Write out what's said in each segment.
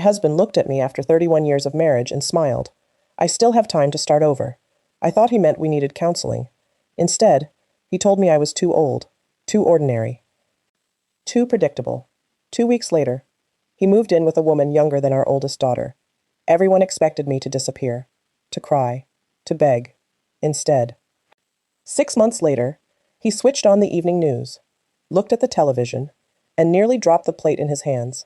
My husband looked at me after 31 years of marriage and smiled. I still have time to start over. I thought he meant we needed counseling. Instead, he told me I was too old, too ordinary, too predictable. 2 weeks later, he moved in with a woman younger than our oldest daughter. Everyone expected me to disappear, to cry, to beg. Instead, 6 months later, he switched on the evening news, looked at the television, and nearly dropped the plate in his hands.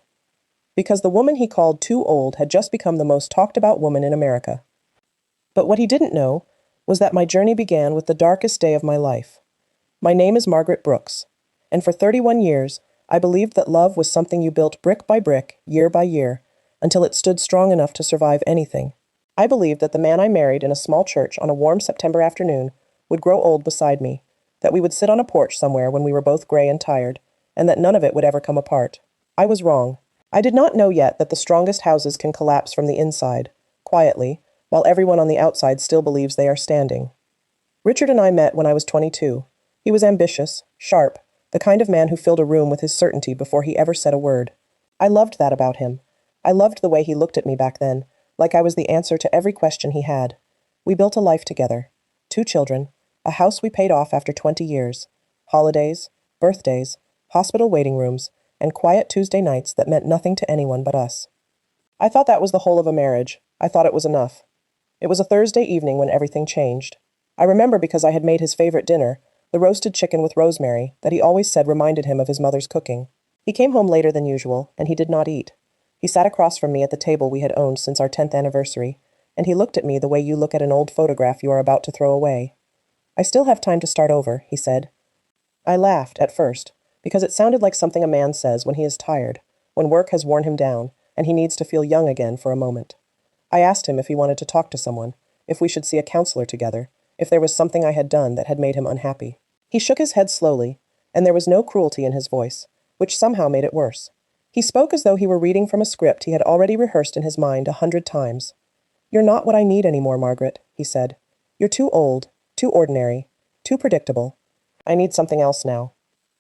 Because the woman he called too old had just become the most talked about woman in America. But what he didn't know was that my journey began with the darkest day of my life. My name is Margaret Brooks, and for 31 years, I believed that love was something you built brick by brick, year by year, until it stood strong enough to survive anything. I believed that the man I married in a small church on a warm September afternoon would grow old beside me, that we would sit on a porch somewhere when we were both gray and tired, and that none of it would ever come apart. I was wrong. I did not know yet that the strongest houses can collapse from the inside, quietly, while everyone on the outside still believes they are standing. Richard and I met when I was 22. He was ambitious, sharp, the kind of man who filled a room with his certainty before he ever said a word. I loved that about him. I loved the way he looked at me back then, like I was the answer to every question he had. We built a life together. 2 children, a house we paid off after 20 years, holidays, birthdays, hospital waiting rooms, and quiet Tuesday nights that meant nothing to anyone but us. I thought that was the whole of a marriage. I thought it was enough. It was a Thursday evening when everything changed. I remember because I had made his favorite dinner, the roasted chicken with rosemary, that he always said reminded him of his mother's cooking. He came home later than usual, and he did not eat. He sat across from me at the table we had owned since our 10th anniversary, and he looked at me the way you look at an old photograph you are about to throw away. "I still have time to start over," he said. I laughed, at first, because it sounded like something a man says when he is tired, when work has worn him down, and he needs to feel young again for a moment. I asked him if he wanted to talk to someone, if we should see a counselor together, if there was something I had done that had made him unhappy. He shook his head slowly, and there was no cruelty in his voice, which somehow made it worse. He spoke as though he were reading from a script he had already rehearsed in his mind 100 times. "You're not what I need anymore, Margaret," he said. "You're too old, too ordinary, too predictable. I need something else now."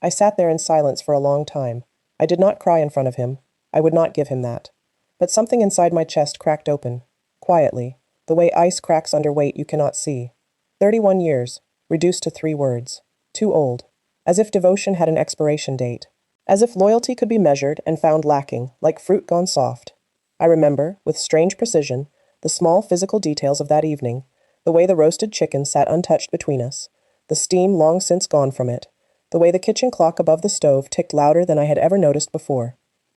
I sat there in silence for a long time. I did not cry in front of him. I would not give him that. But something inside my chest cracked open, quietly, the way ice cracks under weight you cannot see. 31 years, reduced to 3 words. Too old. As if devotion had an expiration date. As if loyalty could be measured and found lacking, like fruit gone soft. I remember, with strange precision, the small physical details of that evening, the way the roasted chicken sat untouched between us, the steam long since gone from it, the way the kitchen clock above the stove ticked louder than I had ever noticed before.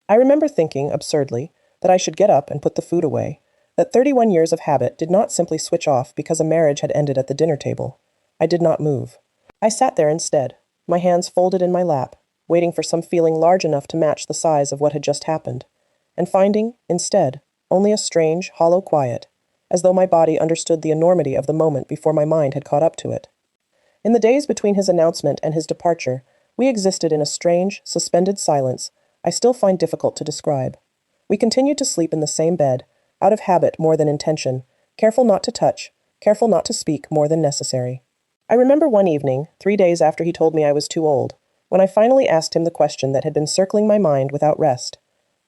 I remember thinking, absurdly, that I should get up and put the food away, that 31 years of habit did not simply switch off because a marriage had ended at the dinner table. I did not move. I sat there instead, my hands folded in my lap, waiting for some feeling large enough to match the size of what had just happened, and finding, instead, only a strange, hollow quiet, as though my body understood the enormity of the moment before my mind had caught up to it. In the days between his announcement and his departure, we existed in a strange, suspended silence I still find difficult to describe. We continued to sleep in the same bed, out of habit more than intention, careful not to touch, careful not to speak more than necessary. I remember one evening, 3 days after he told me I was too old, when I finally asked him the question that had been circling my mind without rest.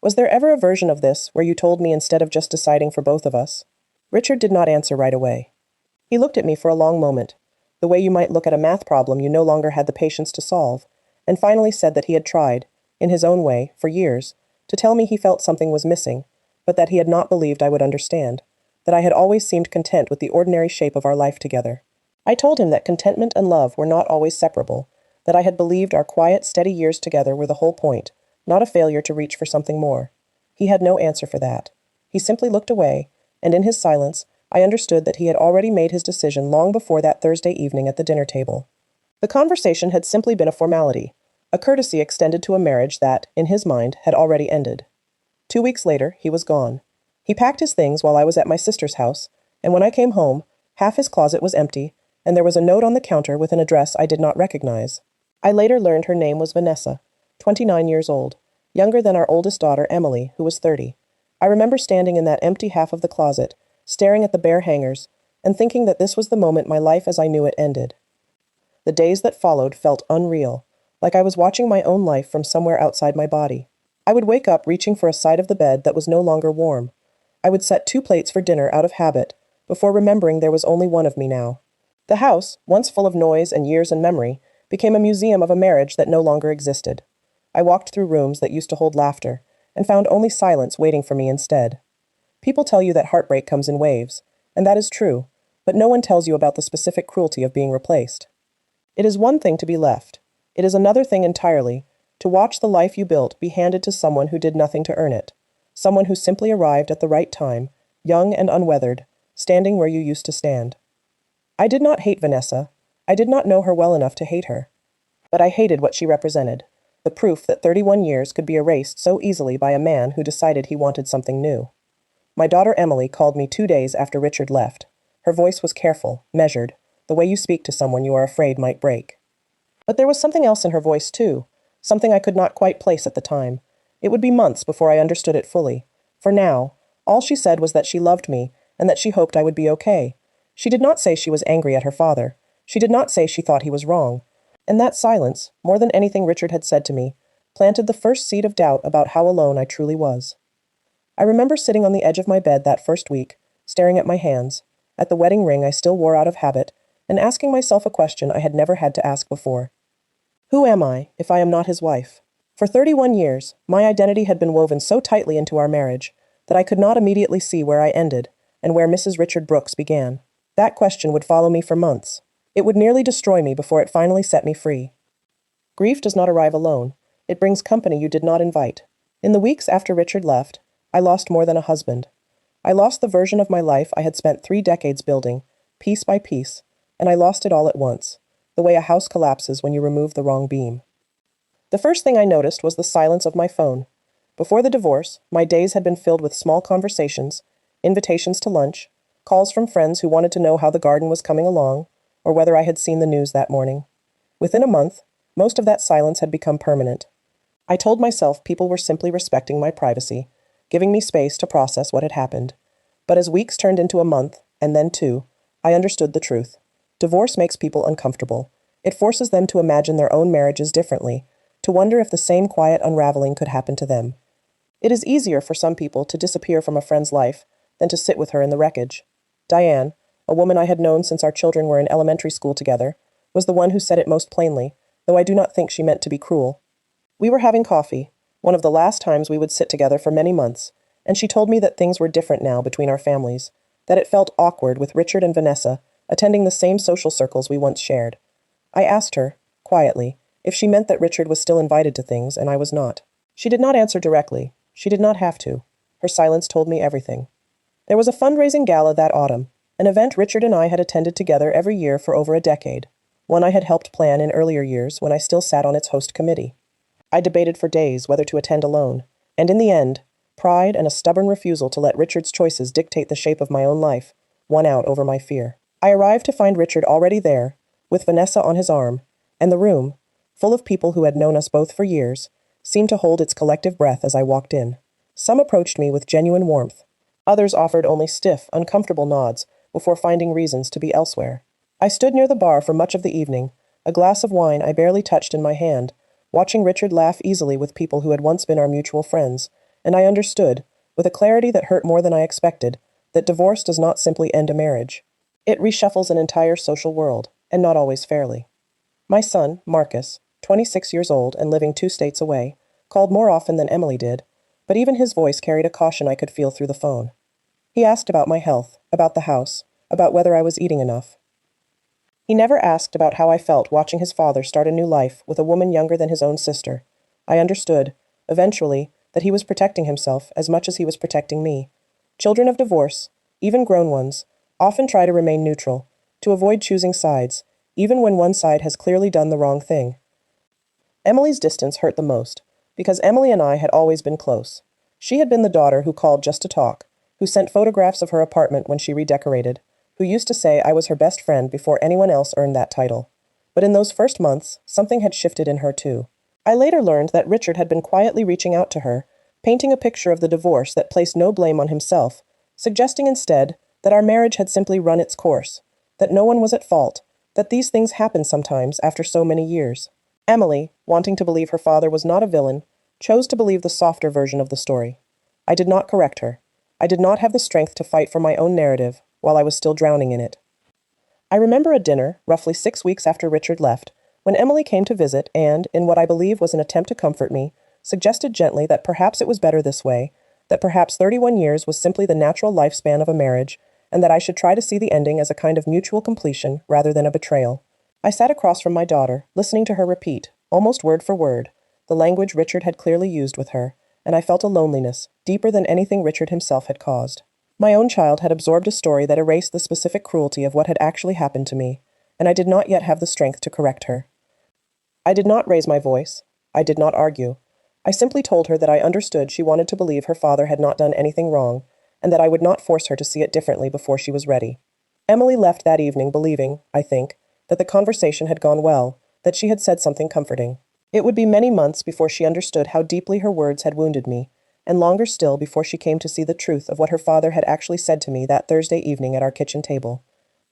"Was there ever a version of this where you told me instead of just deciding for both of us?" Richard did not answer right away. He looked at me for a long moment, the way you might look at a math problem you no longer had the patience to solve, and finally said that he had tried, in his own way, for years, to tell me he felt something was missing, but that he had not believed I would understand, that I had always seemed content with the ordinary shape of our life together. I told him that contentment and love were not always separable, that I had believed our quiet, steady years together were the whole point, not a failure to reach for something more. He had no answer for that. He simply looked away, and in his silence, I understood that he had already made his decision long before that Thursday evening at the dinner table. The conversation had simply been a formality, a courtesy extended to a marriage that, in his mind, had already ended. 2 weeks later, he was gone. He packed his things while I was at my sister's house, and when I came home, half his closet was empty, and there was a note on the counter with an address I did not recognize. I later learned her name was Vanessa, 29 years old, younger than our oldest daughter, Emily, who was 30. I remember standing in that empty half of the closet, staring at the bare hangers, and thinking that this was the moment my life as I knew it ended. The days that followed felt unreal, like I was watching my own life from somewhere outside my body. I would wake up reaching for a side of the bed that was no longer warm. I would set 2 plates for dinner out of habit, before remembering there was only one of me now. The house, once full of noise and years and memory, became a museum of a marriage that no longer existed. I walked through rooms that used to hold laughter, and found only silence waiting for me instead. People tell you that heartbreak comes in waves, and that is true, but no one tells you about the specific cruelty of being replaced. It is one thing to be left. It is another thing entirely to watch the life you built be handed to someone who did nothing to earn it, someone who simply arrived at the right time, young and unweathered, standing where you used to stand. I did not hate Vanessa. I did not know her well enough to hate her. But I hated what she represented, the proof that 31 years could be erased so easily by a man who decided he wanted something new. My daughter Emily called me 2 days after Richard left. Her voice was careful, measured, the way you speak to someone you are afraid might break. But there was something else in her voice too, something I could not quite place at the time. It would be months before I understood it fully. For now, all she said was that she loved me and that she hoped I would be okay. She did not say she was angry at her father. She did not say she thought he was wrong. And that silence, more than anything Richard had said to me, planted the first seed of doubt about how alone I truly was. I remember sitting on the edge of my bed that first week, staring at my hands, at the wedding ring I still wore out of habit, and asking myself a question I had never had to ask before. Who am I, if I am not his wife? For 31 years, my identity had been woven so tightly into our marriage that I could not immediately see where I ended and where Mrs. Richard Brooks began. That question would follow me for months. It would nearly destroy me before it finally set me free. Grief does not arrive alone. It brings company you did not invite. In the weeks after Richard left, I lost more than a husband. I lost the version of my life I had spent 3 decades building, piece by piece, and I lost it all at once, the way a house collapses when you remove the wrong beam. The first thing I noticed was the silence of my phone. Before the divorce, my days had been filled with small conversations, invitations to lunch, calls from friends who wanted to know how the garden was coming along, or whether I had seen the news that morning. Within a month, most of that silence had become permanent. I told myself people were simply respecting my privacy, giving me space to process what had happened. But as weeks turned into a month, and then 2, I understood the truth. Divorce makes people uncomfortable. It forces them to imagine their own marriages differently, to wonder if the same quiet unraveling could happen to them. It is easier for some people to disappear from a friend's life than to sit with her in the wreckage. Diane, a woman I had known since our children were in elementary school together, was the one who said it most plainly, though I do not think she meant to be cruel. We were having coffee, one of the last times we would sit together for many months, and she told me that things were different now between our families, that it felt awkward with Richard and Vanessa attending the same social circles we once shared. I asked her, quietly, if she meant that Richard was still invited to things and I was not. She did not answer directly. She did not have to. Her silence told me everything. There was a fundraising gala that autumn, an event Richard and I had attended together every year for over a decade, one I had helped plan in earlier years when I still sat on its host committee. I debated for days whether to attend alone, and in the end, pride and a stubborn refusal to let Richard's choices dictate the shape of my own life won out over my fear. I arrived to find Richard already there, with Vanessa on his arm, and the room, full of people who had known us both for years, seemed to hold its collective breath as I walked in. Some approached me with genuine warmth. Others offered only stiff, uncomfortable nods before finding reasons to be elsewhere. I stood near the bar for much of the evening, a glass of wine I barely touched in my hand, watching Richard laugh easily with people who had once been our mutual friends, and I understood, with a clarity that hurt more than I expected, that divorce does not simply end a marriage. It reshuffles an entire social world, and not always fairly. My son, Marcus, 26 years old and living 2 states away, called more often than Emily did, but even his voice carried a caution I could feel through the phone. He asked about my health, about the house, about whether I was eating enough. He never asked about how I felt watching his father start a new life with a woman younger than his own sister. I understood, eventually, that he was protecting himself as much as he was protecting me. Children of divorce, even grown ones, often try to remain neutral, to avoid choosing sides, even when one side has clearly done the wrong thing. Emily's distance hurt the most, because Emily and I had always been close. She had been the daughter who called just to talk, who sent photographs of her apartment when she redecorated, who used to say I was her best friend before anyone else earned that title. But in those first months, something had shifted in her too. I later learned that Richard had been quietly reaching out to her, painting a picture of the divorce that placed no blame on himself, suggesting instead that our marriage had simply run its course, that no one was at fault, that these things happen sometimes after so many years. Emily, wanting to believe her father was not a villain, chose to believe the softer version of the story. I did not correct her. I did not have the strength to fight for my own narrative while I was still drowning in it. I remember a dinner, roughly 6 weeks after Richard left, when Emily came to visit and, in what I believe was an attempt to comfort me, suggested gently that perhaps it was better this way, that perhaps 31 years was simply the natural lifespan of a marriage, and that I should try to see the ending as a kind of mutual completion rather than a betrayal. I sat across from my daughter, listening to her repeat, almost word for word, the language Richard had clearly used with her, and I felt a loneliness, deeper than anything Richard himself had caused. My own child had absorbed a story that erased the specific cruelty of what had actually happened to me, and I did not yet have the strength to correct her. I did not raise my voice. I did not argue. I simply told her that I understood she wanted to believe her father had not done anything wrong, and that I would not force her to see it differently before she was ready. Emily left that evening believing, I think, that the conversation had gone well, that she had said something comforting. It would be many months before she understood how deeply her words had wounded me, and longer still before she came to see the truth of what her father had actually said to me that Thursday evening at our kitchen table.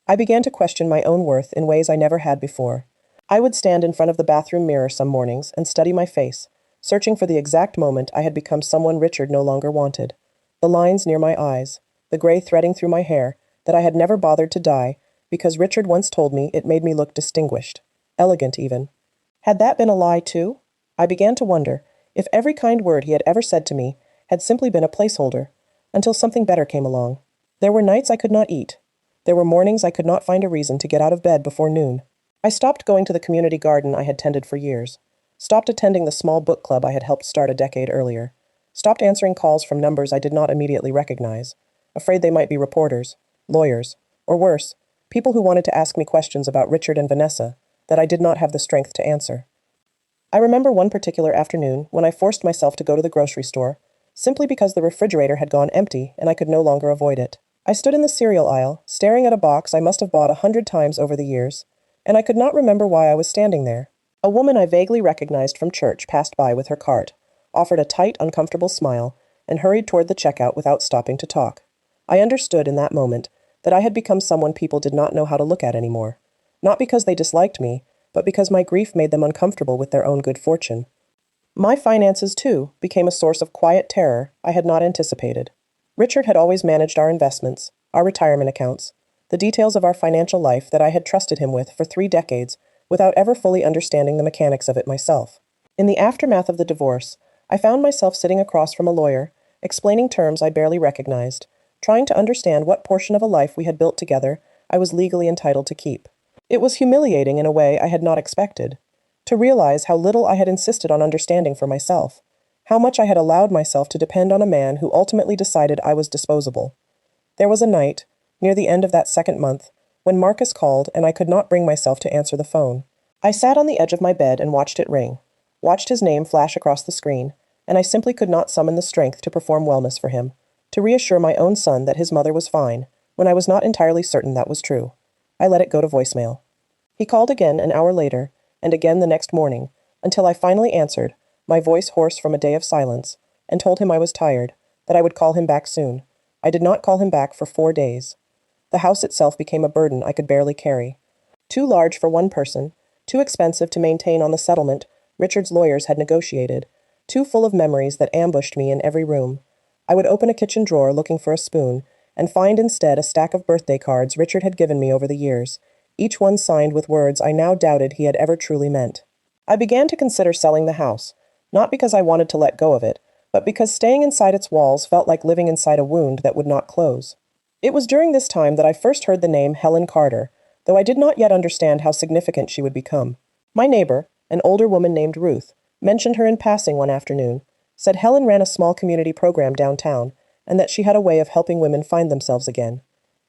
I began to question my own worth in ways I never had before. I would stand in front of the bathroom mirror some mornings and study my face, searching for the exact moment I had become someone Richard no longer wanted. The lines near my eyes, the gray threading through my hair that I had never bothered to dye because Richard once told me it made me look distinguished, elegant even. Had that been a lie too? I began to wonder if every kind word he had ever said to me had simply been a placeholder, until something better came along. There were nights I could not eat. There were mornings I could not find a reason to get out of bed before noon. I stopped going to the community garden I had tended for years, stopped attending the small book club I had helped start a decade earlier, stopped answering calls from numbers I did not immediately recognize, afraid they might be reporters, lawyers, or worse, people who wanted to ask me questions about Richard and Vanessa that I did not have the strength to answer. I remember one particular afternoon when I forced myself to go to the grocery store, simply because the refrigerator had gone empty and I could no longer avoid it. I stood in the cereal aisle, staring at a box I must have bought 100 times over the years, and I could not remember why I was standing there. A woman I vaguely recognized from church passed by with her cart, offered a tight, uncomfortable smile, and hurried toward the checkout without stopping to talk. I understood in that moment that I had become someone people did not know how to look at anymore, not because they disliked me, but because my grief made them uncomfortable with their own good fortune. My finances, too, became a source of quiet terror I had not anticipated. Richard had always managed our investments, our retirement accounts, the details of our financial life that I had trusted him with for 3 decades without ever fully understanding the mechanics of it myself. In the aftermath of the divorce, I found myself sitting across from a lawyer, explaining terms I barely recognized, trying to understand what portion of a life we had built together I was legally entitled to keep. It was humiliating in a way I had not expected, to realize how little I had insisted on understanding for myself, how much I had allowed myself to depend on a man who ultimately decided I was disposable. There was a night, near the end of that second month, when Marcus called and I could not bring myself to answer the phone. I sat on the edge of my bed and watched it ring, watched his name flash across the screen, and I simply could not summon the strength to perform wellness for him, to reassure my own son that his mother was fine, when I was not entirely certain that was true. I let it go to voicemail. He called again an hour later, and again the next morning, until I finally answered, my voice hoarse from a day of silence, and told him I was tired, that I would call him back soon. I did not call him back for 4 days. The house itself became a burden I could barely carry. Too large for one person, too expensive to maintain on the settlement Richard's lawyers had negotiated, too full of memories that ambushed me in every room. I would open a kitchen drawer looking for a spoon, and find instead a stack of birthday cards Richard had given me over the years, each one signed with words I now doubted he had ever truly meant. I began to consider selling the house, not because I wanted to let go of it, but because staying inside its walls felt like living inside a wound that would not close. It was during this time that I first heard the name Helen Carter, though I did not yet understand how significant she would become. My neighbor, an older woman named Ruth, mentioned her in passing one afternoon, said Helen ran a small community program downtown, and that she had a way of helping women find themselves again.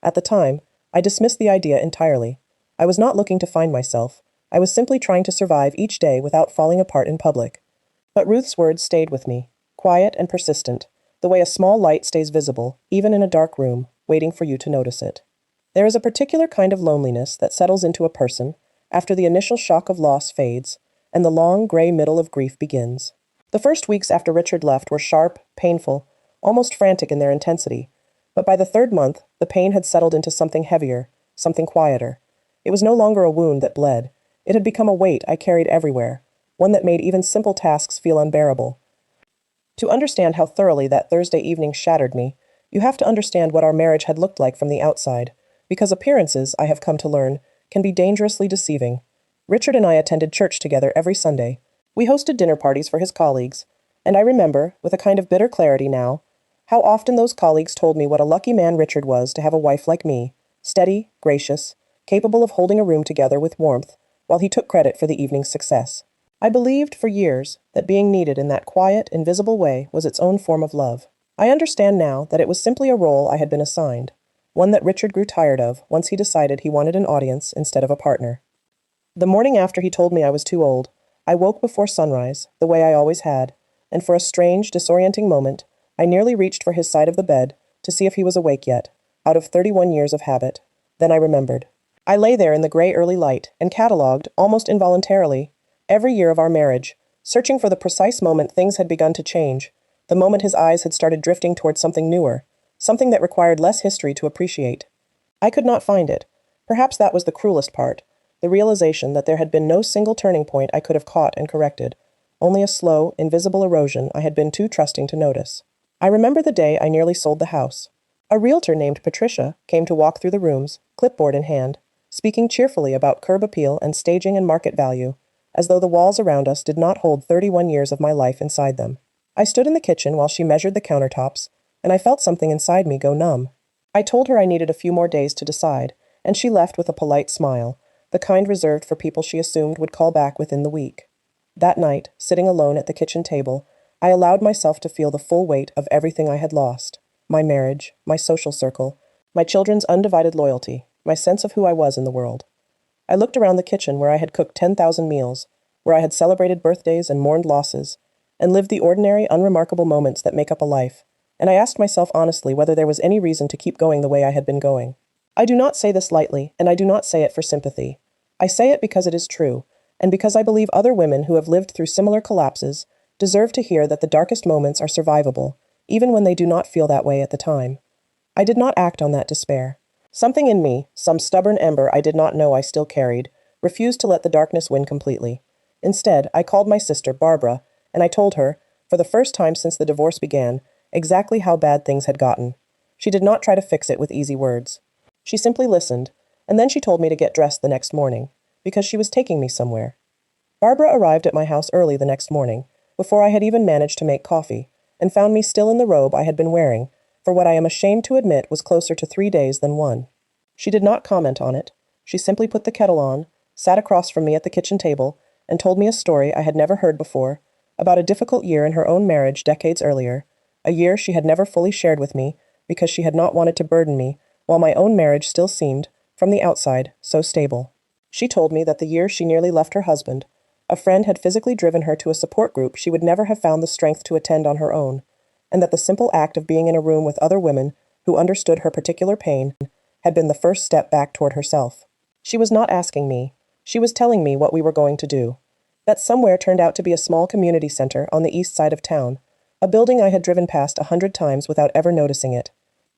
At the time, I dismissed the idea entirely. I was not looking to find myself. I was simply trying to survive each day without falling apart in public. But Ruth's words stayed with me, quiet and persistent, the way a small light stays visible, even in a dark room, waiting for you to notice it. There is a particular kind of loneliness that settles into a person after the initial shock of loss fades and the long gray middle of grief begins. The first weeks after Richard left were sharp, painful, almost frantic in their intensity, but by the 3rd month, the pain had settled into something heavier, something quieter. It was no longer a wound that bled. It had become a weight I carried everywhere, one that made even simple tasks feel unbearable. To understand how thoroughly that Thursday evening shattered me, you have to understand what our marriage had looked like from the outside, because appearances, I have come to learn, can be dangerously deceiving. Richard and I attended church together every Sunday. We hosted dinner parties for his colleagues, and I remember, with a kind of bitter clarity now, how often those colleagues told me what a lucky man Richard was to have a wife like me, steady, gracious, capable of holding a room together with warmth, while he took credit for the evening's success. I believed for years that being needed in that quiet, invisible way was its own form of love. I understand now that it was simply a role I had been assigned, one that Richard grew tired of once he decided he wanted an audience instead of a partner. The morning after he told me I was too old, I woke before sunrise, the way I always had, and for a strange, disorienting moment, I nearly reached for his side of the bed to see if he was awake yet, out of 31 years of habit. Then I remembered. I lay there in the gray early light and catalogued, almost involuntarily, every year of our marriage, searching for the precise moment things had begun to change, the moment his eyes had started drifting toward something newer, something that required less history to appreciate. I could not find it. Perhaps that was the cruelest part, the realization that there had been no single turning point I could have caught and corrected, only a slow, invisible erosion I had been too trusting to notice. I remember the day I nearly sold the house. A realtor named Patricia came to walk through the rooms, clipboard in hand, speaking cheerfully about curb appeal and staging and market value, as though the walls around us did not hold 31 years of my life inside them. I stood in the kitchen while she measured the countertops, and I felt something inside me go numb. I told her I needed a few more days to decide, and she left with a polite smile, the kind reserved for people she assumed would call back within the week. That night, sitting alone at the kitchen table, I allowed myself to feel the full weight of everything I had lost: my marriage, my social circle, my children's undivided loyalty, my sense of who I was in the world. I looked around the kitchen where I had cooked 10,000 meals, where I had celebrated birthdays and mourned losses, and lived the ordinary, unremarkable moments that make up a life, and I asked myself honestly whether there was any reason to keep going the way I had been going. I do not say this lightly, and I do not say it for sympathy. I say it because it is true, and because I believe other women who have lived through similar collapses deserve to hear that the darkest moments are survivable, even when they do not feel that way at the time. I did not act on that despair. Something in me, some stubborn ember I did not know I still carried, refused to let the darkness win completely. Instead, I called my sister, Barbara, and I told her, for the first time since the divorce began, exactly how bad things had gotten. She did not try to fix it with easy words. She simply listened, and then she told me to get dressed the next morning, because she was taking me somewhere. Barbara arrived at my house early the next morning, before I had even managed to make coffee, and found me still in the robe I had been wearing, for what I am ashamed to admit was closer to 3 days than 1. She did not comment on it. She simply put the kettle on, sat across from me at the kitchen table, and told me a story I had never heard before, about a difficult year in her own marriage decades earlier, a year she had never fully shared with me because she had not wanted to burden me, while my own marriage still seemed, from the outside, so stable. She told me that the year she nearly left her husband, a friend had physically driven her to a support group she would never have found the strength to attend on her own, and that the simple act of being in a room with other women who understood her particular pain had been the first step back toward herself. She was not asking me. She was telling me what we were going to do. That somewhere turned out to be a small community center on the east side of town, a building I had driven past 100 times without ever noticing it.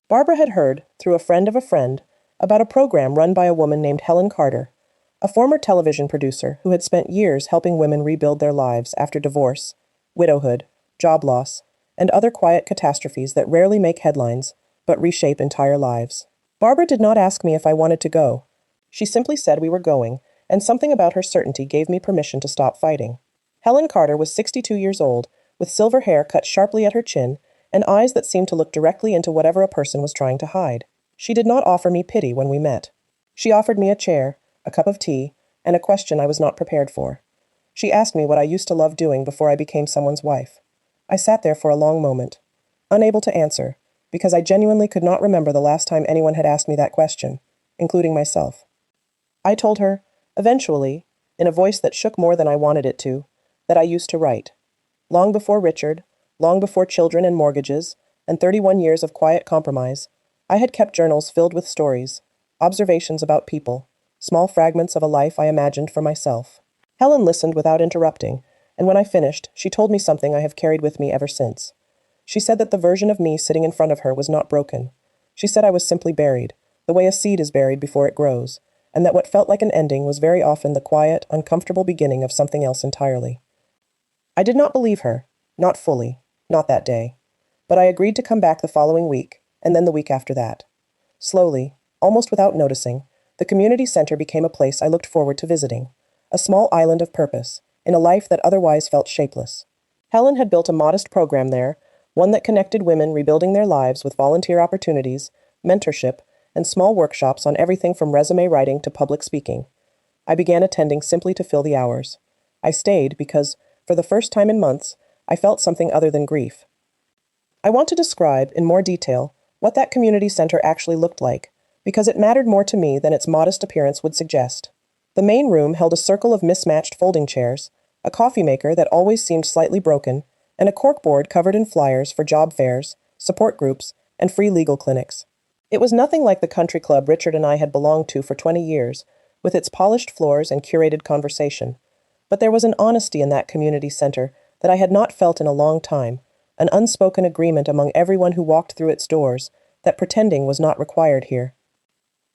Barbara had heard, through a friend of a friend, about a program run by a woman named Helen Carter, a former television producer who had spent years helping women rebuild their lives after divorce, widowhood, job loss, and other quiet catastrophes that rarely make headlines, but reshape entire lives. Barbara did not ask me if I wanted to go. She simply said we were going, and something about her certainty gave me permission to stop fighting. Helen Carter was 62 years old, with silver hair cut sharply at her chin, and eyes that seemed to look directly into whatever a person was trying to hide. She did not offer me pity when we met. She offered me a chair, a cup of tea, and a question I was not prepared for. She asked me what I used to love doing before I became someone's wife. I sat there for a long moment, unable to answer, because I genuinely could not remember the last time anyone had asked me that question, including myself. I told her, eventually, in a voice that shook more than I wanted it to, that I used to write. Long before Richard, long before children and mortgages, and 31 years of quiet compromise, I had kept journals filled with stories, observations about people, small fragments of a life I imagined for myself. Helen listened without interrupting, and when I finished, she told me something I have carried with me ever since. She said that the version of me sitting in front of her was not broken. She said I was simply buried, the way a seed is buried before it grows, and that what felt like an ending was very often the quiet, uncomfortable beginning of something else entirely. I did not believe her, not fully. Not that day. But I agreed to come back the following week, and then the week after that. Slowly, almost without noticing, the community center became a place I looked forward to visiting, a small island of purpose, in a life that otherwise felt shapeless. Helen had built a modest program there, one that connected women rebuilding their lives with volunteer opportunities, mentorship, and small workshops on everything from resume writing to public speaking. I began attending simply to fill the hours. I stayed because, for the first time in months, I felt something other than grief. I want to describe, in more detail, what that community center actually looked like, because it mattered more to me than its modest appearance would suggest. The main room held a circle of mismatched folding chairs, a coffee maker that always seemed slightly broken, and a corkboard covered in flyers for job fairs, support groups, and free legal clinics. It was nothing like the country club Richard and I had belonged to for 20 years, with its polished floors and curated conversation. But there was an honesty in that community center that I had not felt in a long time, an unspoken agreement among everyone who walked through its doors that pretending was not required here.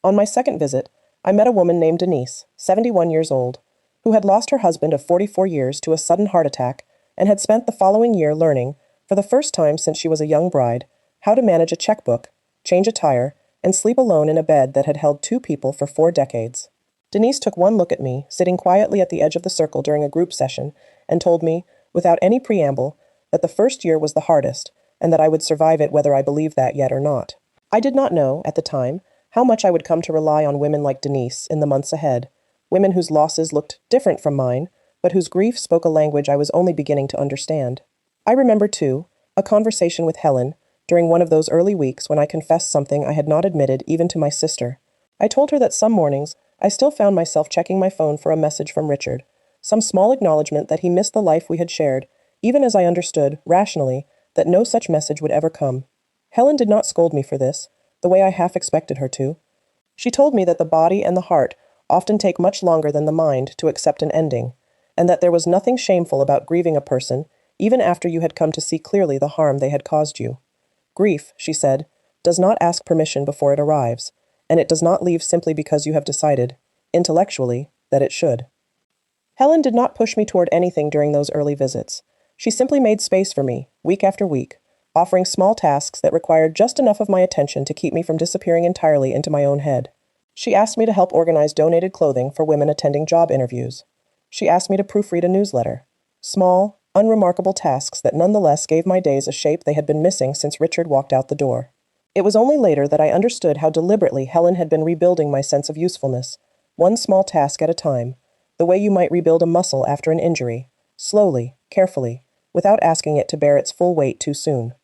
On my second visit, I met a woman named Denise, 71 years old, who had lost her husband of 44 years to a sudden heart attack and had spent the following year learning, for the first time since she was a young bride, how to manage a checkbook, change a tire, and sleep alone in a bed that had held two people for 4 decades. Denise took one look at me, sitting quietly at the edge of the circle during a group session, and told me, without any preamble, that the first year was the hardest, and that I would survive it whether I believed that yet or not. I did not know, at the time, how much I would come to rely on women like Denise in the months ahead, women whose losses looked different from mine, but whose grief spoke a language I was only beginning to understand. I remember, too, a conversation with Helen during one of those early weeks when I confessed something I had not admitted even to my sister. I told her that some mornings I still found myself checking my phone for a message from Richard, some small acknowledgement that he missed the life we had shared, even as I understood, rationally, that no such message would ever come. Helen did not scold me for this, the way I half expected her to. She told me that the body and the heart often take much longer than the mind to accept an ending, and that there was nothing shameful about grieving a person, even after you had come to see clearly the harm they had caused you. Grief, she said, does not ask permission before it arrives, and it does not leave simply because you have decided, intellectually, that it should. Helen did not push me toward anything during those early visits. She simply made space for me, week after week, offering small tasks that required just enough of my attention to keep me from disappearing entirely into my own head. She asked me to help organize donated clothing for women attending job interviews. She asked me to proofread a newsletter. Small, unremarkable tasks that nonetheless gave my days a shape they had been missing since Richard walked out the door. It was only later that I understood how deliberately Helen had been rebuilding my sense of usefulness, one small task at a time, the way you might rebuild a muscle after an injury, slowly, carefully, without asking it to bear its full weight too soon.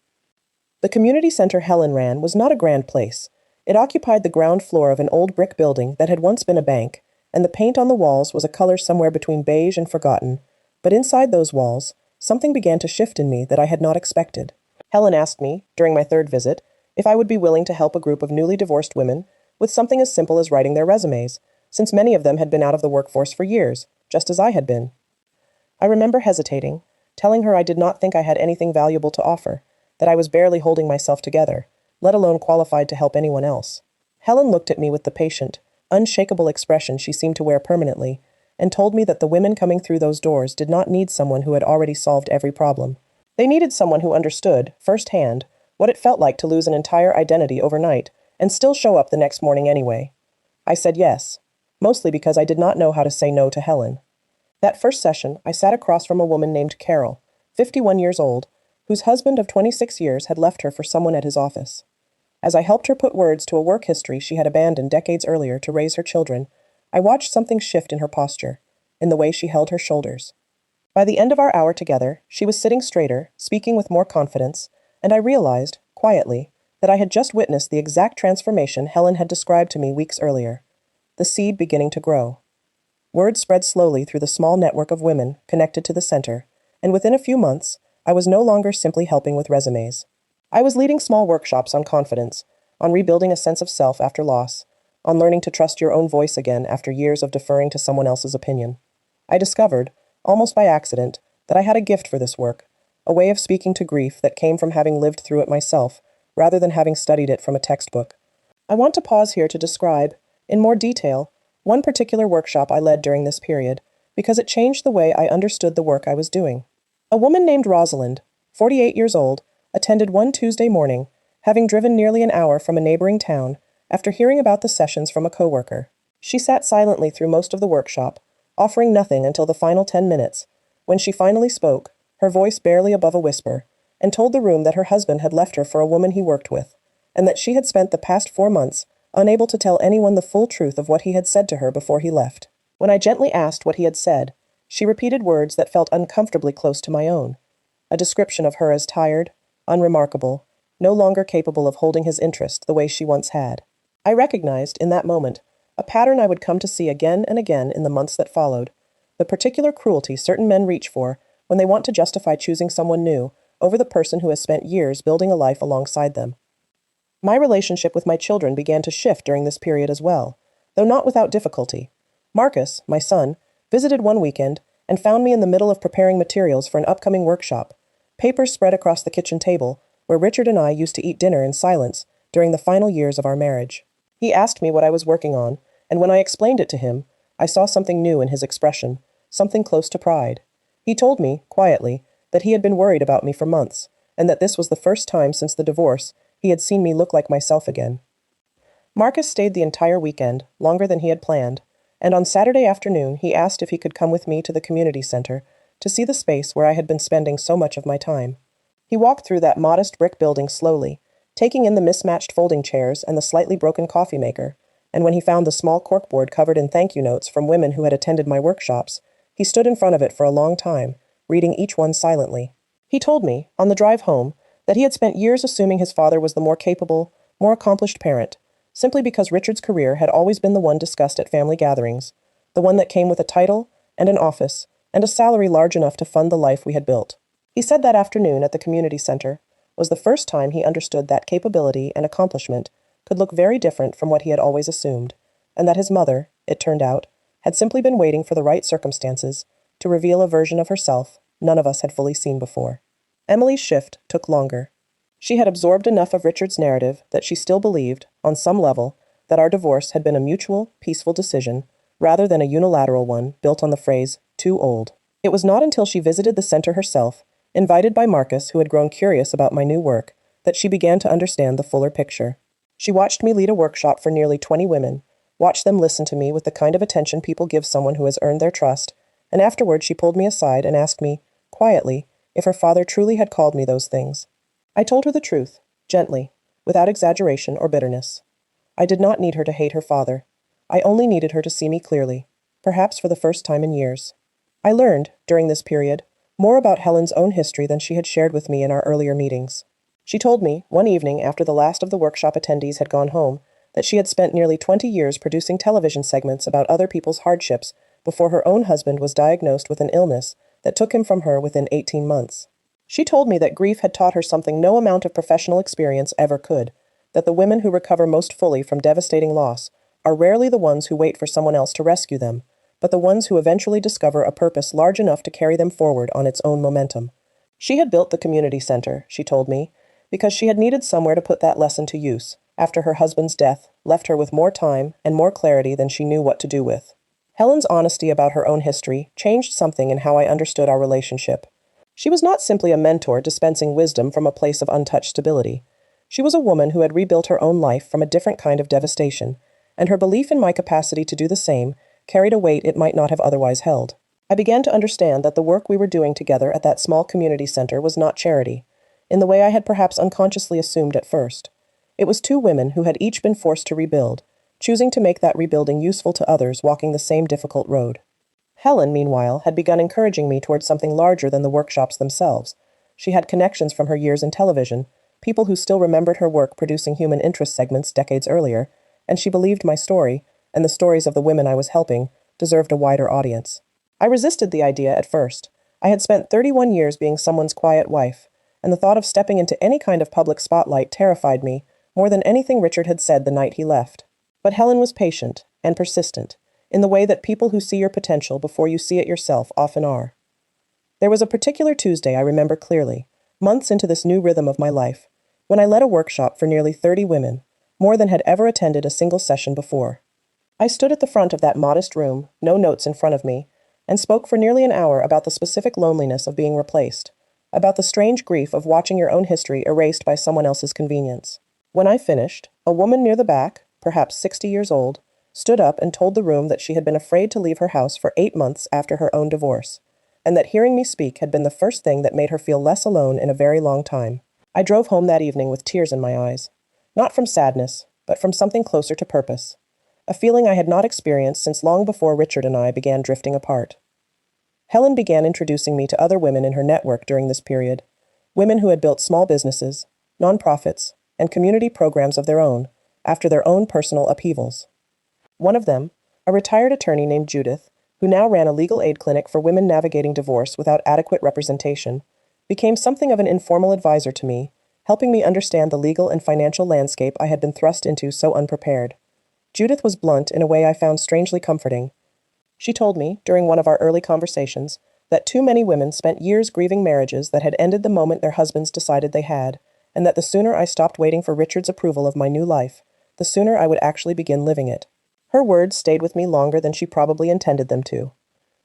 The community center Helen ran was not a grand place. It occupied the ground floor of an old brick building that had once been a bank, and the paint on the walls was a color somewhere between beige and forgotten. But inside those walls, something began to shift in me that I had not expected. Helen asked me, during my third visit, if I would be willing to help a group of newly divorced women with something as simple as writing their resumes, since many of them had been out of the workforce for years, just as I had been. I remember hesitating, telling her I did not think I had anything valuable to offer, that I was barely holding myself together, let alone qualified to help anyone else. Helen looked at me with the patient, unshakable expression she seemed to wear permanently, and told me that the women coming through those doors did not need someone who had already solved every problem. They needed someone who understood, firsthand, what it felt like to lose an entire identity overnight and still show up the next morning anyway. I said yes, mostly because I did not know how to say no to Helen. That first session, I sat across from a woman named Carol, 51 years old, whose husband of 26 years had left her for someone at his office. As I helped her put words to a work history she had abandoned decades earlier to raise her children, I watched something shift in her posture, in the way she held her shoulders. By the end of our hour together, she was sitting straighter, speaking with more confidence, and I realized, quietly, that I had just witnessed the exact transformation Helen had described to me weeks earlier, the seed beginning to grow. Word spread slowly through the small network of women connected to the center, and within a few months, I was no longer simply helping with resumes. I was leading small workshops on confidence, on rebuilding a sense of self after loss, on learning to trust your own voice again after years of deferring to someone else's opinion. I discovered, almost by accident, that I had a gift for this work, a way of speaking to grief that came from having lived through it myself, rather than having studied it from a textbook. I want to pause here to describe, in more detail, one particular workshop I led during this period, because it changed the way I understood the work I was doing. A woman named Rosalind, 48 years old, attended one Tuesday morning, having driven nearly an hour from a neighboring town after hearing about the sessions from a coworker. She sat silently through most of the workshop, offering nothing until the final 10 minutes, when she finally spoke, her voice barely above a whisper, and told the room that her husband had left her for a woman he worked with, and that she had spent the past 4 months unable to tell anyone the full truth of what he had said to her before he left. When I gently asked what he had said, she repeated words that felt uncomfortably close to my own, a description of her as tired, unremarkable, no longer capable of holding his interest the way she once had. I recognized, in that moment, a pattern I would come to see again and again in the months that followed, the particular cruelty certain men reach for when they want to justify choosing someone new over the person who has spent years building a life alongside them. My relationship with my children began to shift during this period as well, though not without difficulty. Marcus, my son, visited one weekend and found me in the middle of preparing materials for an upcoming workshop, papers spread across the kitchen table where Richard and I used to eat dinner in silence during the final years of our marriage. He asked me what I was working on, and when I explained it to him, I saw something new in his expression, something close to pride. He told me, quietly, that he had been worried about me for months, and that this was the first time since the divorce he had seen me look like myself again. Marcus stayed the entire weekend, longer than he had planned, and on Saturday afternoon he asked if he could come with me to the community center to see the space where I had been spending so much of my time. He walked through that modest brick building slowly, taking in the mismatched folding chairs and the slightly broken coffee maker, and when he found the small corkboard covered in thank you notes from women who had attended my workshops, he stood in front of it for a long time, reading each one silently. He told me, on the drive home, that he had spent years assuming his father was the more capable, more accomplished parent, simply because Richard's career had always been the one discussed at family gatherings, the one that came with a title and an office and a salary large enough to fund the life we had built. He said that afternoon at the community center was the first time he understood that capability and accomplishment could look very different from what he had always assumed, and that his mother, it turned out, had simply been waiting for the right circumstances to reveal a version of herself none of us had fully seen before. Emily's shift took longer. She had absorbed enough of Richard's narrative that she still believed, on some level, that our divorce had been a mutual, peaceful decision, rather than a unilateral one built on the phrase, "too old." It was not until she visited the center herself, invited by Marcus, who had grown curious about my new work, that she began to understand the fuller picture. She watched me lead a workshop for nearly 20 women, watched them listen to me with the kind of attention people give someone who has earned their trust, and afterward she pulled me aside and asked me, quietly, if her father truly had called me those things. I told her the truth, gently, without exaggeration or bitterness. I did not need her to hate her father. I only needed her to see me clearly, perhaps for the first time in years. I learned, during this period, more about Helen's own history than she had shared with me in our earlier meetings. She told me, one evening after the last of the workshop attendees had gone home, that she had spent nearly 20 years producing television segments about other people's hardships before her own husband was diagnosed with an illness that took him from her within 18 months. She told me that grief had taught her something no amount of professional experience ever could, that the women who recover most fully from devastating loss are rarely the ones who wait for someone else to rescue them, but the ones who eventually discover a purpose large enough to carry them forward on its own momentum. She had built the community center, she told me, because she had needed somewhere to put that lesson to use, after her husband's death left her with more time and more clarity than she knew what to do with. Helen's honesty about her own history changed something in how I understood our relationship. She was not simply a mentor dispensing wisdom from a place of untouched stability. She was a woman who had rebuilt her own life from a different kind of devastation, and her belief in my capacity to do the same carried a weight it might not have otherwise held. I began to understand that the work we were doing together at that small community center was not charity, in the way I had perhaps unconsciously assumed at first. It was two women who had each been forced to rebuild, choosing to make that rebuilding useful to others walking the same difficult road. Helen, meanwhile, had begun encouraging me towards something larger than the workshops themselves. She had connections from her years in television, people who still remembered her work producing human interest segments decades earlier, and she believed my story, and the stories of the women I was helping, deserved a wider audience. I resisted the idea at first. I had spent 31 years being someone's quiet wife, and the thought of stepping into any kind of public spotlight terrified me more than anything Richard had said the night he left. But Helen was patient and persistent, in the way that people who see your potential before you see it yourself often are. There was a particular Tuesday I remember clearly, months into this new rhythm of my life, when I led a workshop for nearly 30 women, more than had ever attended a single session before. I stood at the front of that modest room, no notes in front of me, and spoke for nearly an hour about the specific loneliness of being replaced, about the strange grief of watching your own history erased by someone else's convenience. When I finished, a woman near the back, perhaps 60 years old, stood up and told the room that she had been afraid to leave her house for 8 months after her own divorce, and that hearing me speak had been the first thing that made her feel less alone in a very long time. I drove home that evening with tears in my eyes, not from sadness, but from something closer to purpose, a feeling I had not experienced since long before Richard and I began drifting apart. Helen began introducing me to other women in her network during this period, women who had built small businesses, nonprofits, and community programs of their own after their own personal upheavals. One of them, a retired attorney named Judith, who now ran a legal aid clinic for women navigating divorce without adequate representation, became something of an informal advisor to me, helping me understand the legal and financial landscape I had been thrust into so unprepared. Judith was blunt in a way I found strangely comforting. She told me, during one of our early conversations, that too many women spent years grieving marriages that had ended the moment their husbands decided they had, and that the sooner I stopped waiting for Richard's approval of my new life, the sooner I would actually begin living it. Her words stayed with me longer than she probably intended them to.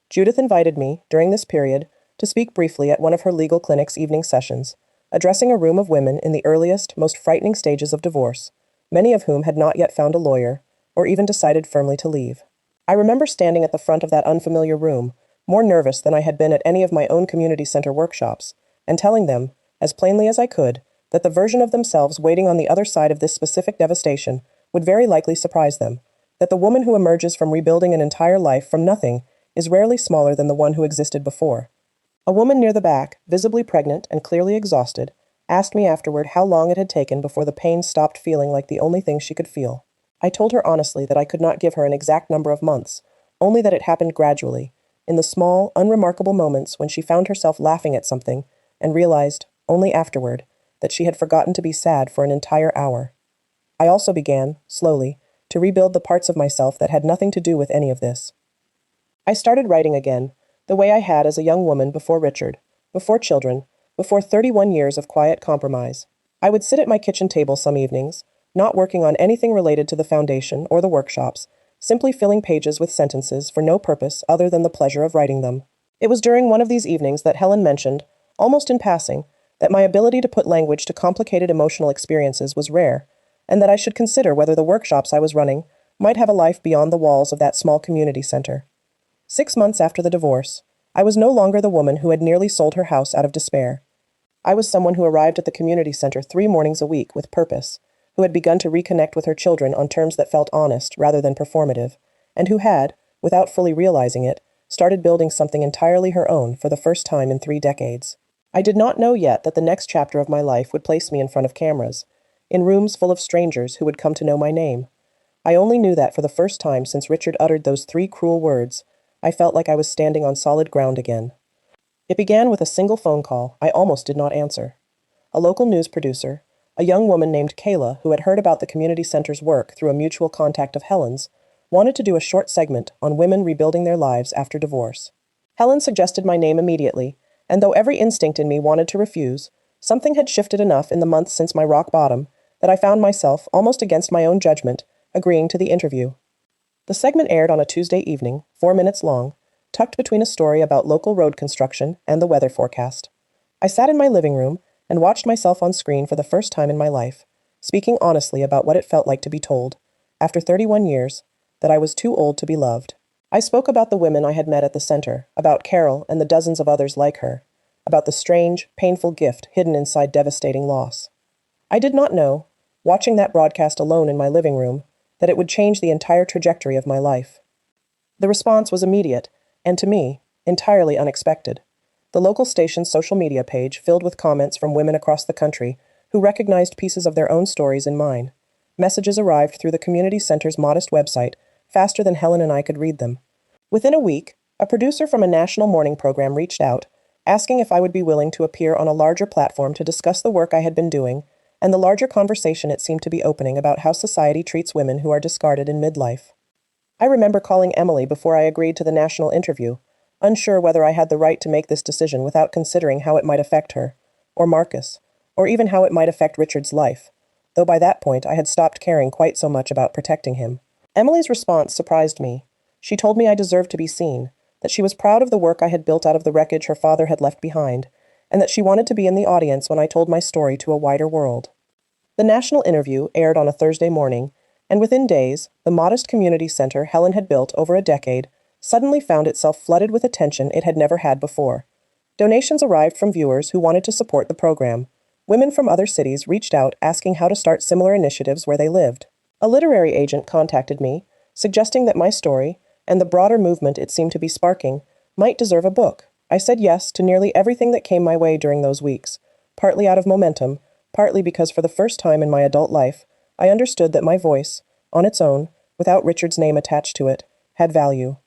Judith invited me, during this period, to speak briefly at one of her legal clinic's evening sessions, addressing a room of women in the earliest, most frightening stages of divorce, many of whom had not yet found a lawyer, or even decided firmly to leave. I remember standing at the front of that unfamiliar room, more nervous than I had been at any of my own community center workshops, and telling them, as plainly as I could, that the version of themselves waiting on the other side of this specific devastation would very likely surprise them, that the woman who emerges from rebuilding an entire life from nothing is rarely smaller than the one who existed before. A woman near the back, visibly pregnant and clearly exhausted, asked me afterward how long it had taken before the pain stopped feeling like the only thing she could feel. I told her honestly that I could not give her an exact number of months, only that it happened gradually, in the small, unremarkable moments when she found herself laughing at something and realized, only afterward, that she had forgotten to be sad for an entire hour. I also began, slowly, to rebuild the parts of myself that had nothing to do with any of this. I started writing again, the way I had as a young woman before Richard, before children, before 31 years of quiet compromise. I would sit at my kitchen table some evenings, not working on anything related to the foundation or the workshops, simply filling pages with sentences for no purpose other than the pleasure of writing them. It was during one of these evenings that Helen mentioned, almost in passing, that my ability to put language to complicated emotional experiences was rare, and that I should consider whether the workshops I was running might have a life beyond the walls of that small community center. 6 months after the divorce, I was no longer the woman who had nearly sold her house out of despair. I was someone who arrived at the community center 3 mornings a week with purpose, who had begun to reconnect with her children on terms that felt honest rather than performative, and who had, without fully realizing it, started building something entirely her own for the first time in 3 decades. I did not know yet that the next chapter of my life would place me in front of cameras, in rooms full of strangers who would come to know my name. I only knew that for the first time since Richard uttered those 3 cruel words, I felt like I was standing on solid ground again. It began with a single phone call I almost did not answer. A local news producer, a young woman named Kayla who had heard about the community center's work through a mutual contact of Helen's, wanted to do a short segment on women rebuilding their lives after divorce. Helen suggested my name immediately, and though every instinct in me wanted to refuse, something had shifted enough in the months since my rock bottom that I found myself, almost against my own judgment, agreeing to the interview. The segment aired on a Tuesday evening, 4 minutes long, tucked between a story about local road construction and the weather forecast. I sat in my living room and watched myself on screen for the first time in my life, speaking honestly about what it felt like to be told, after 31 years, that I was too old to be loved. I spoke about the women I had met at the center, about Carol and the dozens of others like her, about the strange, painful gift hidden inside devastating loss. I did not know, watching that broadcast alone in my living room, that it would change the entire trajectory of my life. The response was immediate, and to me, entirely unexpected. The local station's social media page filled with comments from women across the country who recognized pieces of their own stories in mine. Messages arrived through the community center's modest website faster than Helen and I could read them. Within a week, a producer from a national morning program reached out, asking if I would be willing to appear on a larger platform to discuss the work I had been doing and the larger conversation it seemed to be opening about how society treats women who are discarded in midlife. I remember calling Emily before I agreed to the national interview, unsure whether I had the right to make this decision without considering how it might affect her, or Marcus, or even how it might affect Richard's life, though by that point I had stopped caring quite so much about protecting him. Emily's response surprised me. She told me I deserved to be seen, that she was proud of the work I had built out of the wreckage her father had left behind, and that she wanted to be in the audience when I told my story to a wider world. The national interview aired on a Thursday morning, and within days, the modest community center Helen had built over a decade suddenly found itself flooded with attention it had never had before. Donations arrived from viewers who wanted to support the program. Women from other cities reached out asking how to start similar initiatives where they lived. A literary agent contacted me, suggesting that my story, and the broader movement it seemed to be sparking, might deserve a book. I said yes to nearly everything that came my way during those weeks, partly out of momentum, partly because for the first time in my adult life, I understood that my voice, on its own, without Richard's name attached to it, had value.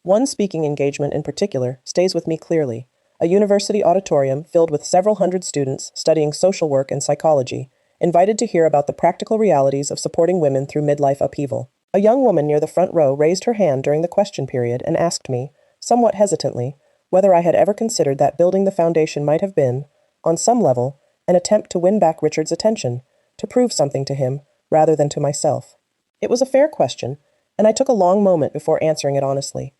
One speaking engagement in particular stays with me clearly. A university auditorium filled with several hundred students studying social work and psychology, invited to hear about the practical realities of supporting women through midlife upheaval. A young woman near the front row raised her hand during the question period and asked me, somewhat hesitantly, whether I had ever considered that building the foundation might have been, on some level, an attempt to win back Richard's attention, to prove something to him, rather than to myself. It was a fair question, and I took a long moment before answering it honestly.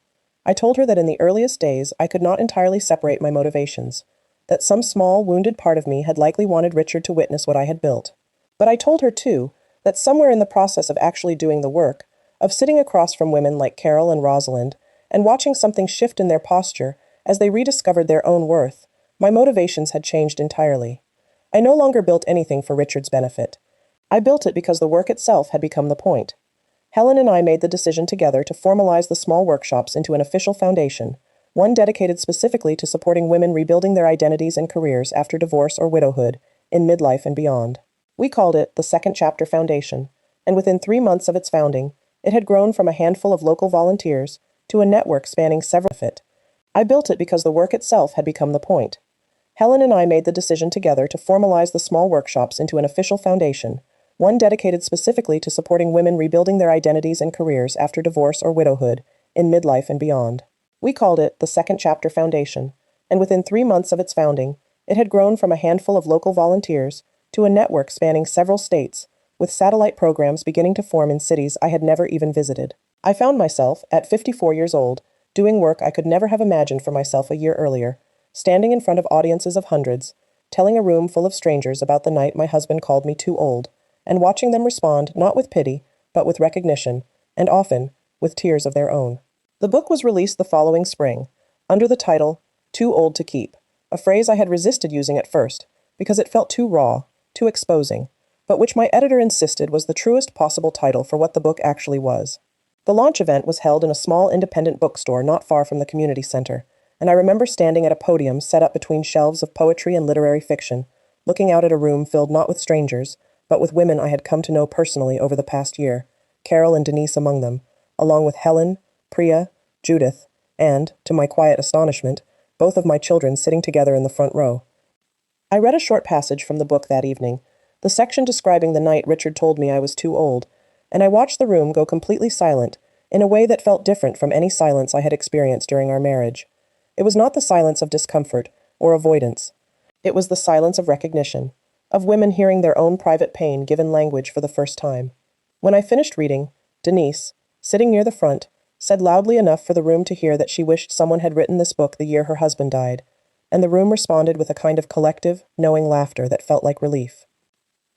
I told her that in the earliest days I could not entirely separate my motivations, that some small, wounded part of me had likely wanted Richard to witness what I had built. But I told her, too, that somewhere in the process of actually doing the work, of sitting across from women like Carol and Rosalind, and watching something shift in their posture as they rediscovered their own worth, my motivations had changed entirely. I no longer built anything for Richard's benefit. I built it because the work itself had become the point. Helen and I made the decision together to formalize the small workshops into an official foundation, one dedicated specifically to supporting women rebuilding their identities and careers after divorce or widowhood, in midlife and beyond. We called it the Second Chapter Foundation, and within 3 months of its founding, it had grown from a handful of local volunteers to a network spanning several fit. I built it because the work itself had become the point. Helen and I made the decision together to formalize the small workshops into an official foundation, one dedicated specifically to supporting women rebuilding their identities and careers after divorce or widowhood, in midlife and beyond. We called it the Second Chapter Foundation, and within 3 months of its founding, it had grown from a handful of local volunteers to a network spanning several states, with satellite programs beginning to form in cities I had never even visited. I found myself, at 54 years old, doing work I could never have imagined for myself a year earlier, standing in front of audiences of hundreds, telling a room full of strangers about the night my husband called me too old, and watching them respond not with pity, but with recognition, and often with tears of their own. The book was released the following spring, under the title, Too Old to Keep, a phrase I had resisted using at first, because it felt too raw, too exposing, but which my editor insisted was the truest possible title for what the book actually was. The launch event was held in a small independent bookstore not far from the community center, and I remember standing at a podium set up between shelves of poetry and literary fiction, looking out at a room filled not with strangers, but with women I had come to know personally over the past year, Carol and Denise among them, along with Helen, Priya, Judith, and, to my quiet astonishment, both of my children sitting together in the front row. I read a short passage from the book that evening, the section describing the night Richard told me I was too old, and I watched the room go completely silent in a way that felt different from any silence I had experienced during our marriage. It was not the silence of discomfort or avoidance. It was the silence of recognition, of women hearing their own private pain given language for the first time. When I finished reading, Denise, sitting near the front, said loudly enough for the room to hear that she wished someone had written this book the year her husband died, and the room responded with a kind of collective, knowing laughter that felt like relief.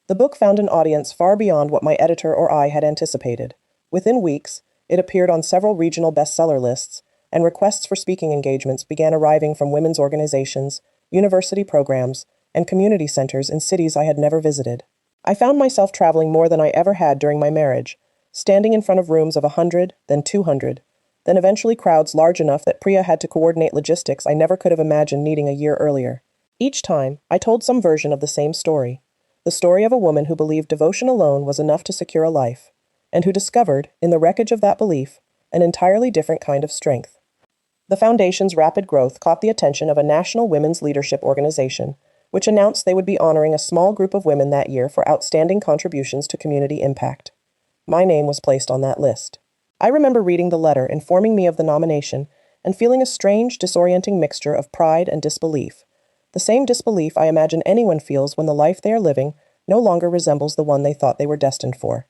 The book found an audience far beyond what my editor or I had anticipated. Within weeks, it appeared on several regional bestseller lists, and requests for speaking engagements began arriving from women's organizations, university programs, and community centers in cities I had never visited. I found myself traveling more than I ever had during my marriage, standing in front of rooms of 100, then 200, then eventually crowds large enough that Priya had to coordinate logistics I never could have imagined needing a year earlier. Each time, I told some version of the same story, the story of a woman who believed devotion alone was enough to secure a life, and who discovered, in the wreckage of that belief, an entirely different kind of strength. The Foundation's rapid growth caught the attention of a national women's leadership organization, which announced they would be honoring a small group of women that year for outstanding contributions to community impact. My name was placed on that list. I remember reading the letter informing me of the nomination and feeling a strange, disorienting mixture of pride and disbelief, the same disbelief I imagine anyone feels when the life they are living no longer resembles the one they thought they were destined for.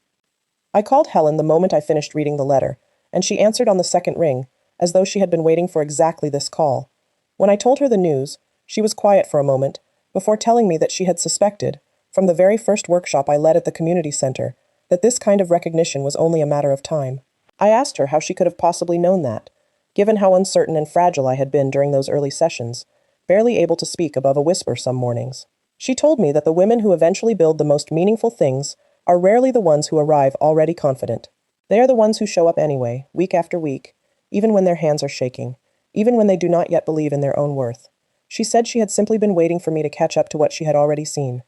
I called Helen the moment I finished reading the letter, and she answered on the second ring, as though she had been waiting for exactly this call. When I told her the news, She was quiet for a moment, before telling me that she had suspected, from the very first workshop I led at the community center, that this kind of recognition was only a matter of time. I asked her how she could have possibly known that, given how uncertain and fragile I had been during those early sessions, barely able to speak above a whisper some mornings. She told me that the women who eventually build the most meaningful things are rarely the ones who arrive already confident. They are the ones who show up anyway, week after week, even when their hands are shaking, even when they do not yet believe in their own worth. She said she had simply been waiting for me to catch up to what she had already seen.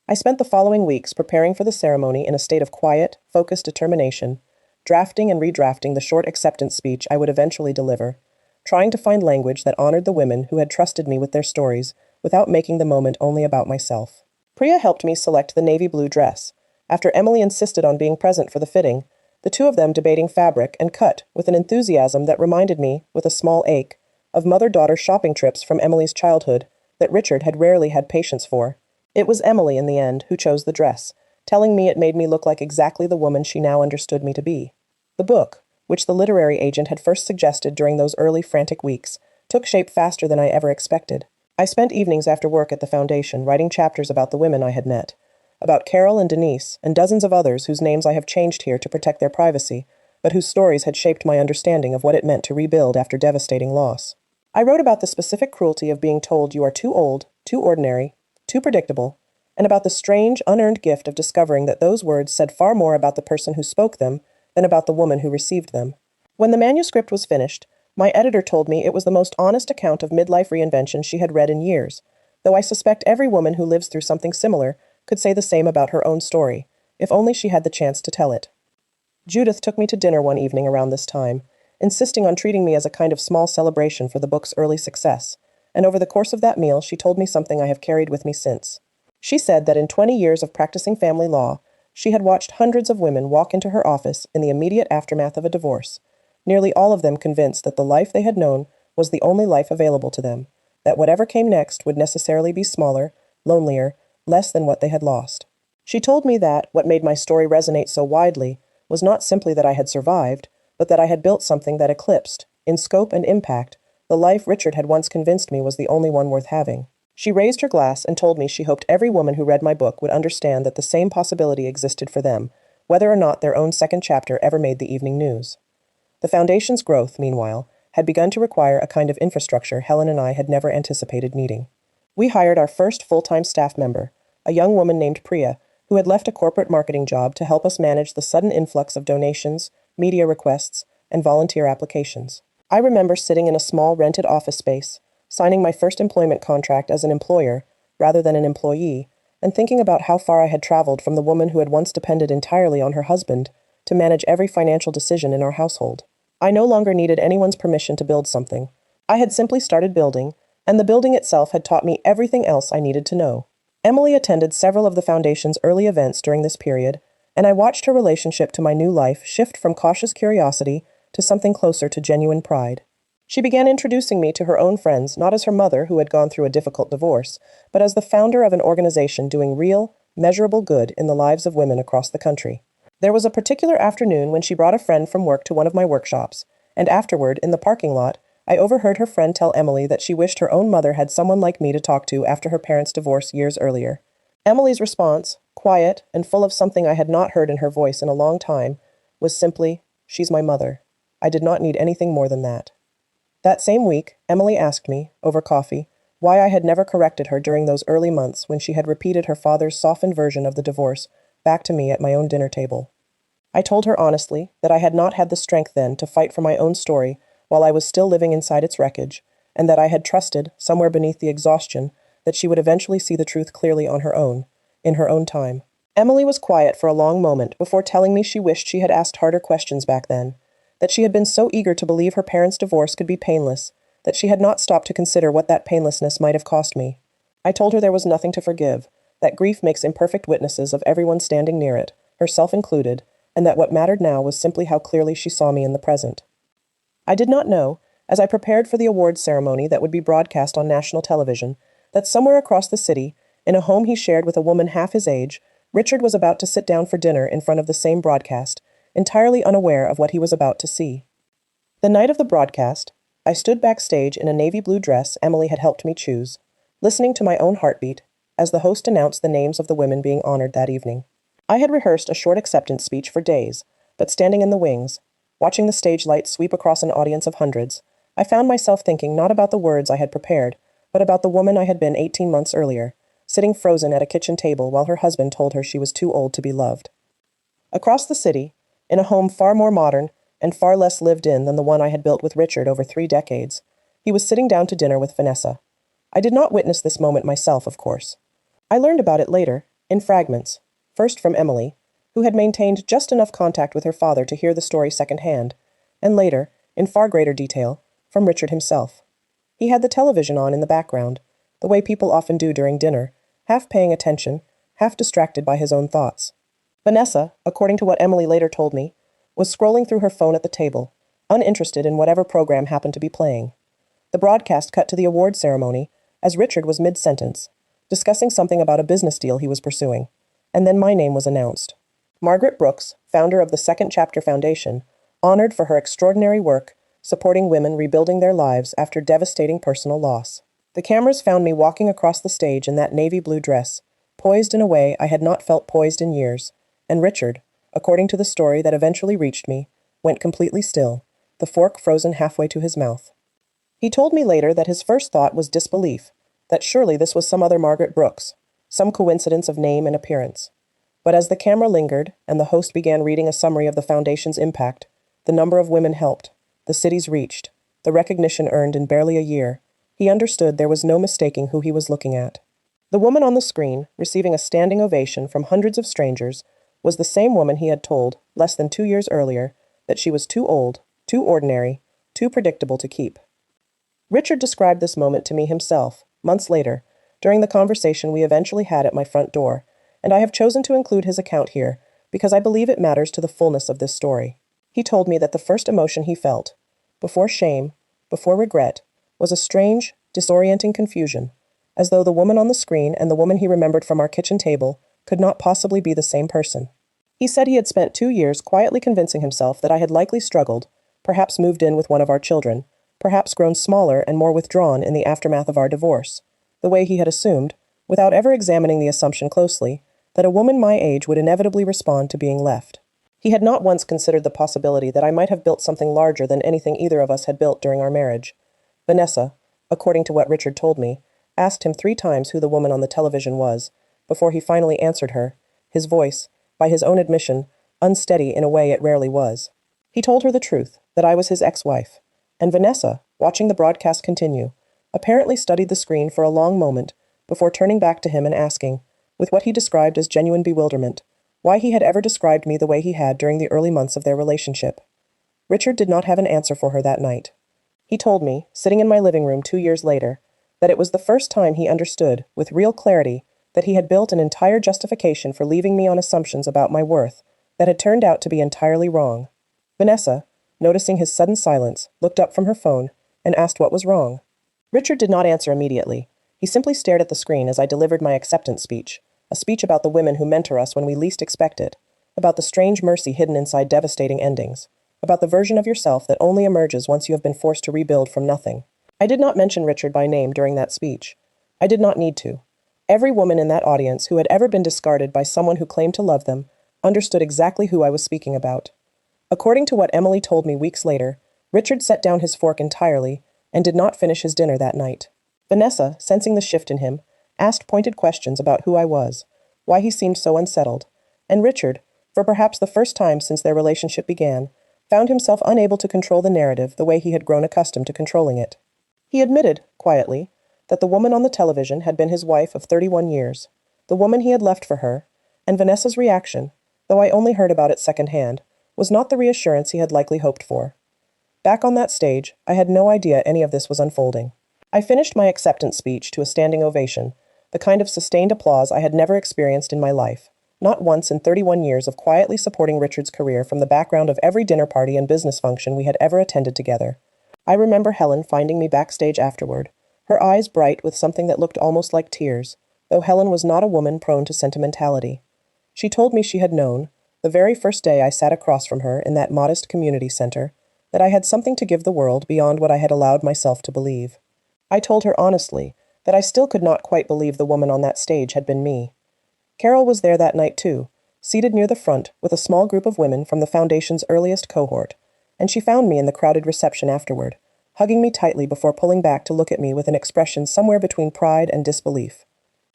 I spent the following weeks preparing for the ceremony in a state of quiet, focused determination, drafting and redrafting the short acceptance speech I would eventually deliver, trying to find language that honored the women who had trusted me with their stories without making the moment only about myself. Priya helped me select the navy blue dress. After Emily insisted on being present for the fitting, the two of them debating fabric and cut with an enthusiasm that reminded me, with a small ache, of mother-daughter shopping trips from Emily's childhood that Richard had rarely had patience for. It was Emily, in the end, who chose the dress, telling me it made me look like exactly the woman she now understood me to be. The book, which the literary agent had first suggested during those early frantic weeks, took shape faster than I ever expected. I spent evenings after work at the foundation writing chapters about the women I had met, about Carol and Denise and dozens of others whose names I have changed here to protect their privacy, but whose stories had shaped my understanding of what it meant to rebuild after devastating loss. I wrote about the specific cruelty of being told you are too old, too ordinary, too predictable, and about the strange, unearned gift of discovering that those words said far more about the person who spoke them than about the woman who received them. When the manuscript was finished, my editor told me it was the most honest account of midlife reinvention she had read in years, though I suspect every woman who lives through something similar could say the same about her own story, if only she had the chance to tell it. Judith took me to dinner one evening around this time, insisting on treating me as a kind of small celebration for the book's early success, and over the course of that meal she told me something I have carried with me since. She said that in 20 years of practicing family law, she had watched hundreds of women walk into her office in the immediate aftermath of a divorce, nearly all of them convinced that the life they had known was the only life available to them, that whatever came next would necessarily be smaller, lonelier, less than what they had lost. She told me that what made my story resonate so widely was not simply that I had survived, but that I had built something that eclipsed, in scope and impact, the life Richard had once convinced me was the only one worth having. She raised her glass and told me she hoped every woman who read my book would understand that the same possibility existed for them, whether or not their own second chapter ever made the evening news. The foundation's growth, meanwhile, had begun to require a kind of infrastructure Helen and I had never anticipated needing. We hired our first full-time staff member, a young woman named Priya, who had left a corporate marketing job to help us manage the sudden influx of donations, media requests, and volunteer applications. I remember sitting in a small rented office space, signing my first employment contract as an employer rather than an employee, and thinking about how far I had traveled from the woman who had once depended entirely on her husband to manage every financial decision in our household. I no longer needed anyone's permission to build something. I had simply started building, and the building itself had taught me everything else I needed to know. Emily attended several of the Foundation's early events during this period, and I watched her relationship to my new life shift from cautious curiosity to something closer to genuine pride. She began introducing me to her own friends, not as her mother who had gone through a difficult divorce, but as the founder of an organization doing real, measurable good in the lives of women across the country. There was a particular afternoon when she brought a friend from work to one of my workshops, and afterward, in the parking lot, I overheard her friend tell Emily that she wished her own mother had someone like me to talk to after her parents' divorce years earlier. Emily's response, quiet and full of something I had not heard in her voice in a long time, was simply, "She's my mother." I did not need anything more than that. That same week, Emily asked me, over coffee, why I had never corrected her during those early months when she had repeated her father's softened version of the divorce back to me at my own dinner table. I told her honestly that I had not had the strength then to fight for my own story while I was still living inside its wreckage, and that I had trusted, somewhere beneath the exhaustion, that she would eventually see the truth clearly on her own, in her own time. Emily was quiet for a long moment before telling me she wished she had asked harder questions back then, that she had been so eager to believe her parents' divorce could be painless, that she had not stopped to consider what that painlessness might have cost me. I told her there was nothing to forgive, that grief makes imperfect witnesses of everyone standing near it, herself included, and that what mattered now was simply how clearly she saw me in the present. I did not know, as I prepared for the awards ceremony that would be broadcast on national television, that somewhere across the city, in a home he shared with a woman half his age, Richard was about to sit down for dinner in front of the same broadcast, entirely unaware of what he was about to see. The night of the broadcast, I stood backstage in a navy blue dress Emily had helped me choose, listening to my own heartbeat as the host announced the names of the women being honored that evening. I had rehearsed a short acceptance speech for days, but standing in the wings, watching the stage lights sweep across an audience of hundreds, I found myself thinking not about the words I had prepared, but about the woman I had been 18 months earlier, sitting frozen at a kitchen table while her husband told her she was too old to be loved. Across the city, in a home far more modern and far less lived in than the one I had built with Richard over 3 decades, he was sitting down to dinner with Vanessa. I did not witness this moment myself, of course. I learned about it later, in fragments, first from Emily, who had maintained just enough contact with her father to hear the story secondhand, and later, in far greater detail, from Richard himself. He had the television on in the background, the way people often do during dinner, half paying attention, half distracted by his own thoughts. Vanessa, according to what Emily later told me, was scrolling through her phone at the table, uninterested in whatever program happened to be playing. The broadcast cut to the award ceremony, as Richard was mid-sentence, discussing something about a business deal he was pursuing, and then my name was announced. Margaret Brooks, founder of the Second Chapter Foundation, honored for her extraordinary work supporting women rebuilding their lives after devastating personal loss. The cameras found me walking across the stage in that navy blue dress, poised in a way I had not felt poised in years, and Richard, according to the story that eventually reached me, went completely still, the fork frozen halfway to his mouth. He told me later that his first thought was disbelief, that surely this was some other Margaret Brooks, some coincidence of name and appearance. But as the camera lingered and the host began reading a summary of the foundation's impact, the number of women helped, the cities reached, the recognition earned in barely a year, he understood there was no mistaking who he was looking at. The woman on the screen, receiving a standing ovation from hundreds of strangers, was the same woman he had told, less than 2 years earlier, that she was too old, too ordinary, too predictable to keep. Richard described this moment to me himself, months later, during the conversation we eventually had at my front door, and I have chosen to include his account here because I believe it matters to the fullness of this story. He told me that the first emotion he felt, before shame, before regret, was a strange, disorienting confusion, as though the woman on the screen and the woman he remembered from our kitchen table could not possibly be the same person. He said he had spent 2 years quietly convincing himself that I had likely struggled, perhaps moved in with one of our children, perhaps grown smaller and more withdrawn in the aftermath of our divorce, the way he had assumed, without ever examining the assumption closely, that a woman my age would inevitably respond to being left. He had not once considered the possibility that I might have built something larger than anything either of us had built during our marriage. Vanessa, according to what Richard told me, asked him 3 times who the woman on the television was, before he finally answered her, his voice, by his own admission, unsteady in a way it rarely was. He told her the truth, that I was his ex-wife, and Vanessa, watching the broadcast continue, apparently studied the screen for a long moment before turning back to him and asking, with what he described as genuine bewilderment, why he had ever described me the way he had during the early months of their relationship. Richard did not have an answer for her that night. He told me, sitting in my living room 2 years later, that it was the first time he understood, with real clarity, that he had built an entire justification for leaving me on assumptions about my worth that had turned out to be entirely wrong. Vanessa, noticing his sudden silence, looked up from her phone and asked what was wrong. Richard did not answer immediately. He simply stared at the screen as I delivered my acceptance speech, a speech about the women who mentor us when we least expect it, about the strange mercy hidden inside devastating endings, about the version of yourself that only emerges once you have been forced to rebuild from nothing. I did not mention Richard by name during that speech. I did not need to. Every woman in that audience who had ever been discarded by someone who claimed to love them understood exactly who I was speaking about. According to what Emily told me weeks later, Richard set down his fork entirely and did not finish his dinner that night. Vanessa, sensing the shift in him, asked pointed questions about who I was, why he seemed so unsettled, and Richard, for perhaps the first time since their relationship began, found himself unable to control the narrative the way he had grown accustomed to controlling it. He admitted, quietly, that the woman on the television had been his wife of 31 years, the woman he had left for her, and Vanessa's reaction, though I only heard about it secondhand, was not the reassurance he had likely hoped for. Back on that stage, I had no idea any of this was unfolding. I finished my acceptance speech to a standing ovation, the kind of sustained applause I had never experienced in my life, not once in 31 years of quietly supporting Richard's career from the background of every dinner party and business function we had ever attended together. I remember Helen finding me backstage afterward, her eyes bright with something that looked almost like tears, though Helen was not a woman prone to sentimentality. She told me she had known, the very first day I sat across from her in that modest community center, that I had something to give the world beyond what I had allowed myself to believe. I told her honestly that I still could not quite believe the woman on that stage had been me. Carol was there that night too, seated near the front with a small group of women from the Foundation's earliest cohort, and she found me in the crowded reception afterward, hugging me tightly before pulling back to look at me with an expression somewhere between pride and disbelief.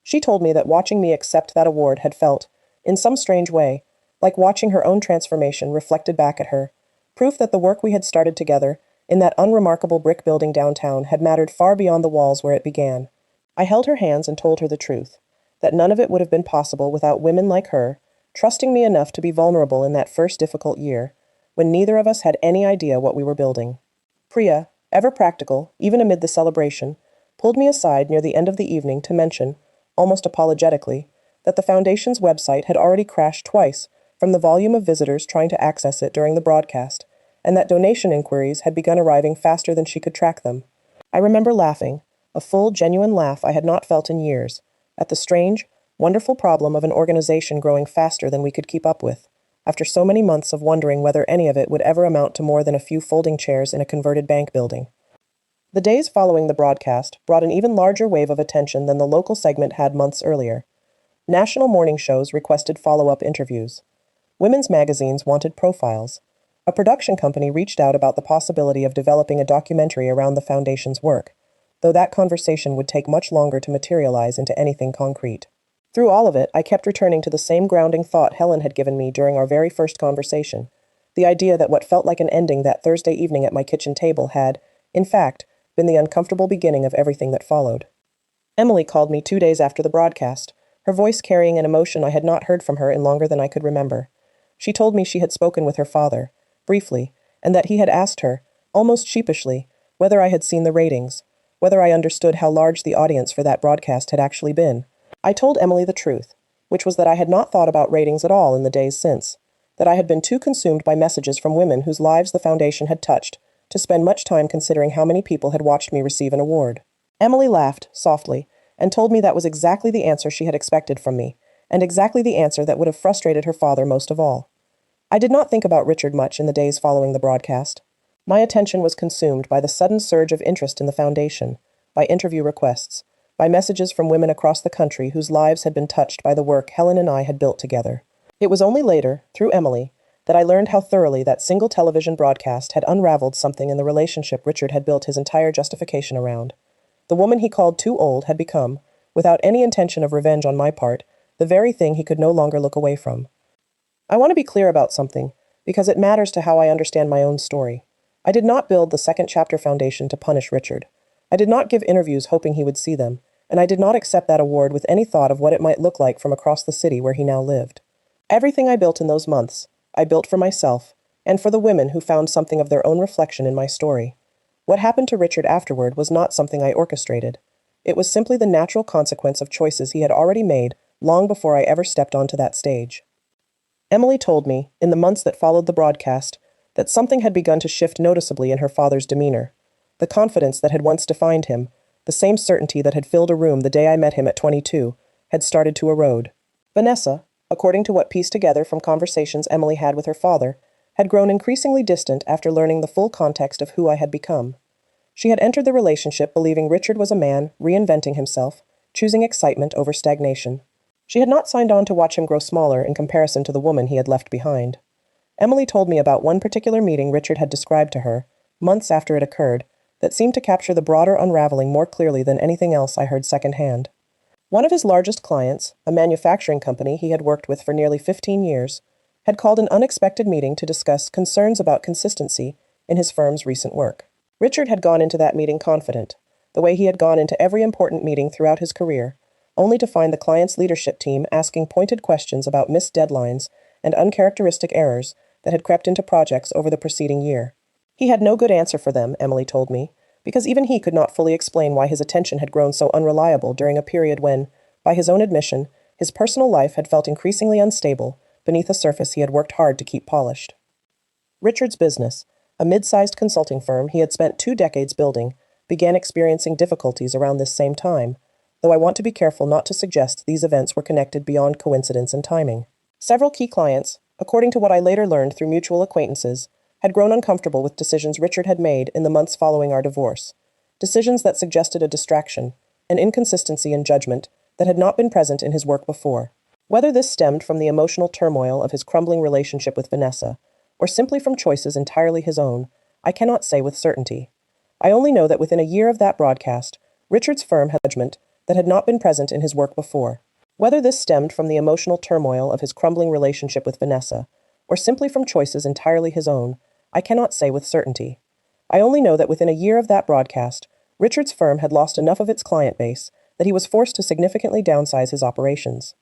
She told me that watching me accept that award had felt, in some strange way, like watching her own transformation reflected back at her, proof that the work we had started together in that unremarkable brick building downtown had mattered far beyond the walls where it began. I held her hands and told her the truth, that none of it would have been possible without women like her, trusting me enough to be vulnerable in that first difficult year, when neither of us had any idea what we were building. Priya, ever practical, even amid the celebration, pulled me aside near the end of the evening to mention, almost apologetically, that the Foundation's website had already crashed twice from the volume of visitors trying to access it during the broadcast, and that donation inquiries had begun arriving faster than she could track them. I remember laughing, a full, genuine laugh I had not felt in years, at the strange, wonderful problem of an organization growing faster than we could keep up with, after so many months of wondering whether any of it would ever amount to more than a few folding chairs in a converted bank building. The days following the broadcast brought an even larger wave of attention than the local segment had months earlier. National morning shows requested follow-up interviews. Women's magazines wanted profiles. A production company reached out about the possibility of developing a documentary around the Foundation's work, though that conversation would take much longer to materialize into anything concrete. Through all of it, I kept returning to the same grounding thought Helen had given me during our very first conversation, the idea that what felt like an ending that Thursday evening at my kitchen table had, in fact, been the uncomfortable beginning of everything that followed. Emily called me 2 days after the broadcast, her voice carrying an emotion I had not heard from her in longer than I could remember. She told me she had spoken with her father, briefly, and that he had asked her, almost sheepishly, whether I had seen the ratings, whether I understood how large the audience for that broadcast had actually been. I told Emily the truth, which was that I had not thought about ratings at all in the days since, that I had been too consumed by messages from women whose lives the Foundation had touched to spend much time considering how many people had watched me receive an award. Emily laughed, softly, and told me that was exactly the answer she had expected from me, and exactly the answer that would have frustrated her father most of all. I did not think about Richard much in the days following the broadcast. My attention was consumed by the sudden surge of interest in the Foundation, by interview requests, by messages from women across the country whose lives had been touched by the work Helen and I had built together. It was only later, through Emily, that I learned how thoroughly that single television broadcast had unraveled something in the relationship Richard had built his entire justification around. The woman he called too old had become, without any intention of revenge on my part, the very thing he could no longer look away from. I want to be clear about something, because it matters to how I understand my own story. I did not build the Second Chapter Foundation to punish Richard. I did not give interviews hoping he would see them, and I did not accept that award with any thought of what it might look like from across the city where he now lived. Everything I built in those months, I built for myself, and for the women who found something of their own reflection in my story. What happened to Richard afterward was not something I orchestrated. It was simply the natural consequence of choices he had already made long before I ever stepped onto that stage. Emily told me, in the months that followed the broadcast, that something had begun to shift noticeably in her father's demeanor. The confidence that had once defined him, the same certainty that had filled a room the day I met him at 22, had started to erode. Vanessa, according to what pieced together from conversations Emily had with her father, had grown increasingly distant after learning the full context of who I had become. She had entered the relationship believing Richard was a man reinventing himself, choosing excitement over stagnation. She had not signed on to watch him grow smaller in comparison to the woman he had left behind. Emily told me about one particular meeting Richard had described to her, months after it occurred, that seemed to capture the broader unraveling more clearly than anything else I heard secondhand. One of his largest clients, a manufacturing company he had worked with for nearly 15 years, had called an unexpected meeting to discuss concerns about consistency in his firm's recent work. Richard had gone into that meeting confident, the way he had gone into every important meeting throughout his career, only to find the client's leadership team asking pointed questions about missed deadlines and uncharacteristic errors that had crept into projects over the preceding year. He had no good answer for them, Emily told me, because even he could not fully explain why his attention had grown so unreliable during a period when, by his own admission, his personal life had felt increasingly unstable beneath a surface he had worked hard to keep polished. Richard's business, a mid-sized consulting firm he had spent 2 decades building, began experiencing difficulties around this same time, though I want to be careful not to suggest these events were connected beyond coincidence and timing. Several key clients, according to what I later learned through mutual acquaintances, had grown uncomfortable with decisions Richard had made in the months following our divorce. Decisions that suggested a distraction, an inconsistency in judgment that had not been present in his work before. Whether this stemmed from the emotional turmoil of his crumbling relationship with Vanessa, or simply from choices entirely his own, I cannot say with certainty. I only know that within a year of that broadcast, Richard's firm had judgment that had not been present in his work before. Whether this stemmed from the emotional turmoil of his crumbling relationship with Vanessa, or simply from choices entirely his own, I cannot say with certainty. I only know that within a year of that broadcast, Richard's firm had lost enough of its client base that he was forced to significantly downsize his operations.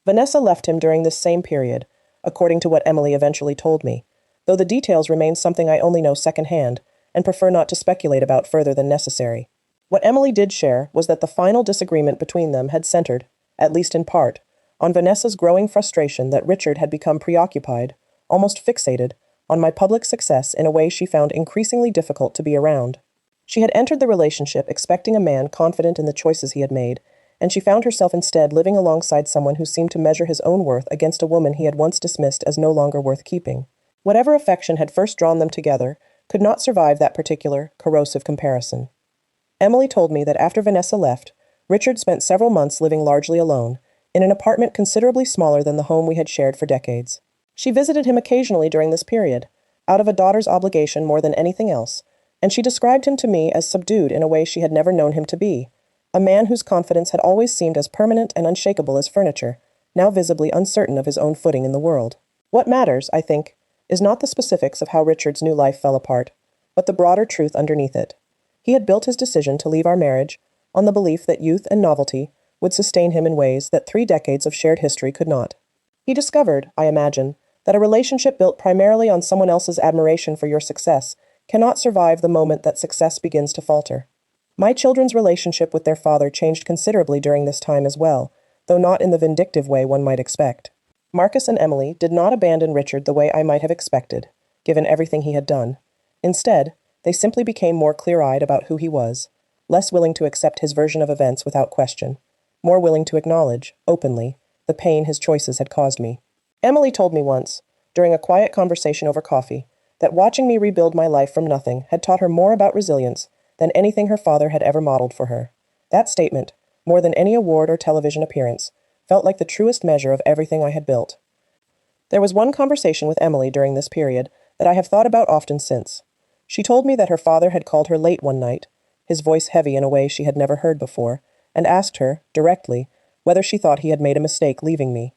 Vanessa left him during this same period, according to what Emily eventually told me, though the details remain something I only know secondhand and prefer not to speculate about further than necessary. What Emily did share was that the final disagreement between them had centered, at least in part, on Vanessa's growing frustration that Richard had become preoccupied, almost fixated, on my public success in a way she found increasingly difficult to be around. She had entered the relationship expecting a man confident in the choices he had made, and she found herself instead living alongside someone who seemed to measure his own worth against a woman he had once dismissed as no longer worth keeping. Whatever affection had first drawn them together could not survive that particular, corrosive comparison. Emily told me that after Vanessa left, Richard spent several months living largely alone, in an apartment considerably smaller than the home we had shared for decades. She visited him occasionally during this period, out of a daughter's obligation more than anything else, and she described him to me as subdued in a way she had never known him to be, a man whose confidence had always seemed as permanent and unshakable as furniture, now visibly uncertain of his own footing in the world. What matters, I think, is not the specifics of how Richard's new life fell apart, but the broader truth underneath it. He had built his decision to leave our marriage on the belief that youth and novelty would sustain him in ways that 3 decades of shared history could not. He discovered, I imagine, that a relationship built primarily on someone else's admiration for your success cannot survive the moment that success begins to falter. My children's relationship with their father changed considerably during this time as well, though not in the vindictive way one might expect. Marcus and Emily did not abandon Richard the way I might have expected, given everything he had done. Instead, they simply became more clear-eyed about who he was, less willing to accept his version of events without question, more willing to acknowledge, openly, the pain his choices had caused me. Emily told me once, during a quiet conversation over coffee, that watching me rebuild my life from nothing had taught her more about resilience than anything her father had ever modeled for her. That statement, more than any award or television appearance, felt like the truest measure of everything I had built. There was one conversation with Emily during this period that I have thought about often since. She told me that her father had called her late one night, his voice heavy in a way she had never heard before, and asked her, directly, whether she thought he had made a mistake leaving me.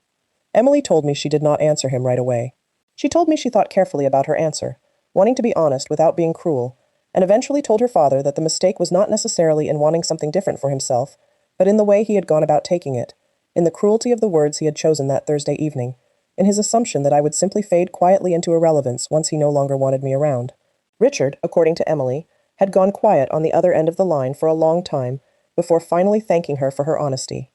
Emily told me she did not answer him right away. She told me she thought carefully about her answer, wanting to be honest without being cruel, and eventually told her father that the mistake was not necessarily in wanting something different for himself, but in the way he had gone about taking it, in the cruelty of the words he had chosen that Thursday evening, in his assumption that I would simply fade quietly into irrelevance once he no longer wanted me around. Richard, according to Emily, had gone quiet on the other end of the line for a long time before finally thanking her for her honesty.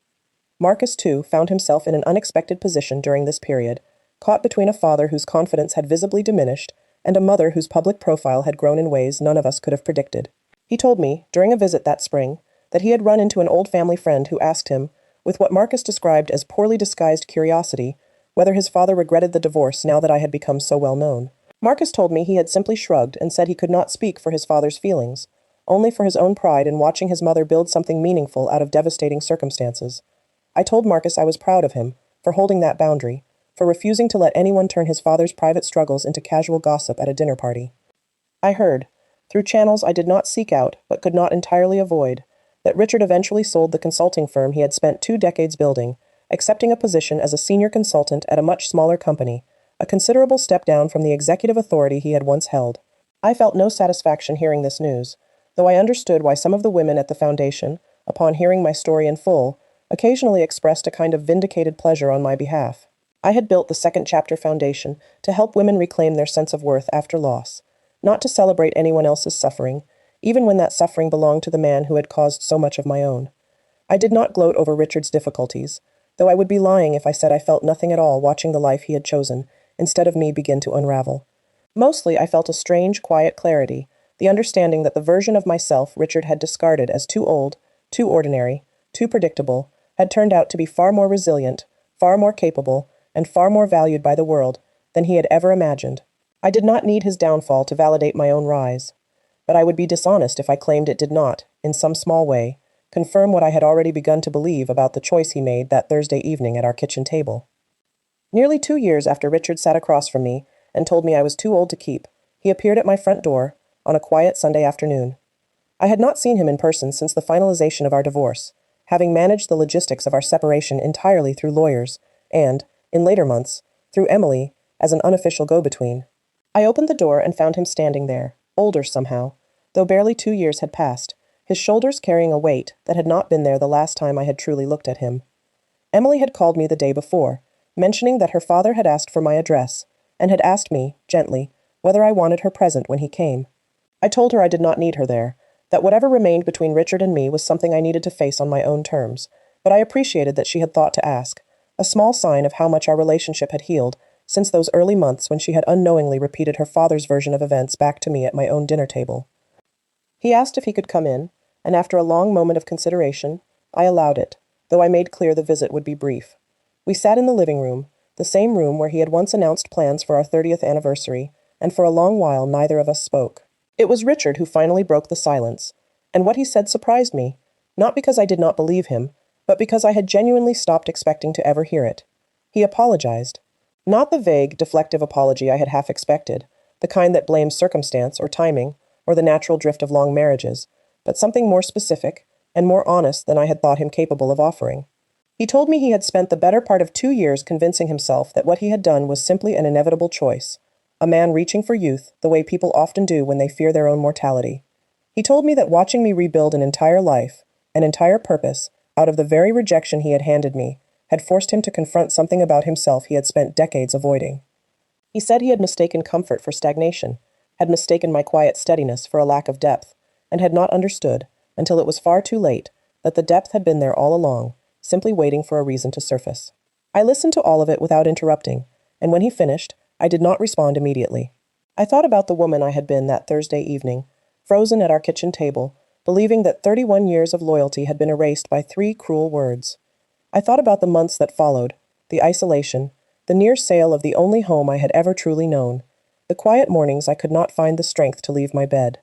Marcus, too, found himself in an unexpected position during this period, caught between a father whose confidence had visibly diminished and a mother whose public profile had grown in ways none of us could have predicted. He told me, during a visit that spring, that he had run into an old family friend who asked him, with what Marcus described as poorly disguised curiosity, whether his father regretted the divorce now that I had become so well known. Marcus told me he had simply shrugged and said he could not speak for his father's feelings, only for his own pride in watching his mother build something meaningful out of devastating circumstances. I told Marcus I was proud of him for holding that boundary, for refusing to let anyone turn his father's private struggles into casual gossip at a dinner party. I heard, through channels I did not seek out but could not entirely avoid, that Richard eventually sold the consulting firm he had spent 2 decades building, accepting a position as a senior consultant at a much smaller company, a considerable step down from the executive authority he had once held. I felt no satisfaction hearing this news, though I understood why some of the women at the foundation, upon hearing my story in full, occasionally expressed a kind of vindicated pleasure on my behalf. I had built the Second Chapter Foundation to help women reclaim their sense of worth after loss, not to celebrate anyone else's suffering, even when that suffering belonged to the man who had caused so much of my own. I did not gloat over Richard's difficulties, though I would be lying if I said I felt nothing at all watching the life he had chosen, instead of me begin to unravel. Mostly I felt a strange, quiet clarity, the understanding that the version of myself Richard had discarded as too old, too ordinary, too predictable, had turned out to be far more resilient, far more capable, and far more valued by the world than he had ever imagined. I did not need his downfall to validate my own rise, but I would be dishonest if I claimed it did not, in some small way, confirm what I had already begun to believe about the choice he made that Thursday evening at our kitchen table. Nearly 2 years after Richard sat across from me and told me I was too old to keep, he appeared at my front door on a quiet Sunday afternoon. I had not seen him in person since the finalization of our divorce, having managed the logistics of our separation entirely through lawyers and, in later months, through Emily as an unofficial go-between. I opened the door and found him standing there, older somehow, though barely 2 years had passed, his shoulders carrying a weight that had not been there the last time I had truly looked at him. Emily had called me the day before, mentioning that her father had asked for my address, and had asked me, gently, whether I wanted her present when he came. I told her I did not need her there, that whatever remained between Richard and me was something I needed to face on my own terms, but I appreciated that she had thought to ask, a small sign of how much our relationship had healed since those early months when she had unknowingly repeated her father's version of events back to me at my own dinner table. He asked if he could come in, and after a long moment of consideration, I allowed it, though I made clear the visit would be brief. We sat in the living room, the same room where he had once announced plans for our 30th anniversary, and for a long while neither of us spoke. It was Richard who finally broke the silence, and what he said surprised me, not because I did not believe him, but because I had genuinely stopped expecting to ever hear it. He apologized. Not the vague, deflective apology I had half expected, the kind that blames circumstance or timing, or the natural drift of long marriages, but something more specific and more honest than I had thought him capable of offering. He told me he had spent the better part of 2 years convincing himself that what he had done was simply an inevitable choice, a man reaching for youth the way people often do when they fear their own mortality. He told me that watching me rebuild an entire life, an entire purpose, out of the very rejection he had handed me, had forced him to confront something about himself he had spent decades avoiding. He said he had mistaken comfort for stagnation, had mistaken my quiet steadiness for a lack of depth, and had not understood, until it was far too late, that the depth had been there all along, simply waiting for a reason to surface. I listened to all of it without interrupting, and when he finished, I did not respond immediately. I thought about the woman I had been that Thursday evening, frozen at our kitchen table, believing that 31 years of loyalty had been erased by 3 cruel words. I thought about the months that followed, the isolation, the near sale of the only home I had ever truly known, the quiet mornings I could not find the strength to leave my bed.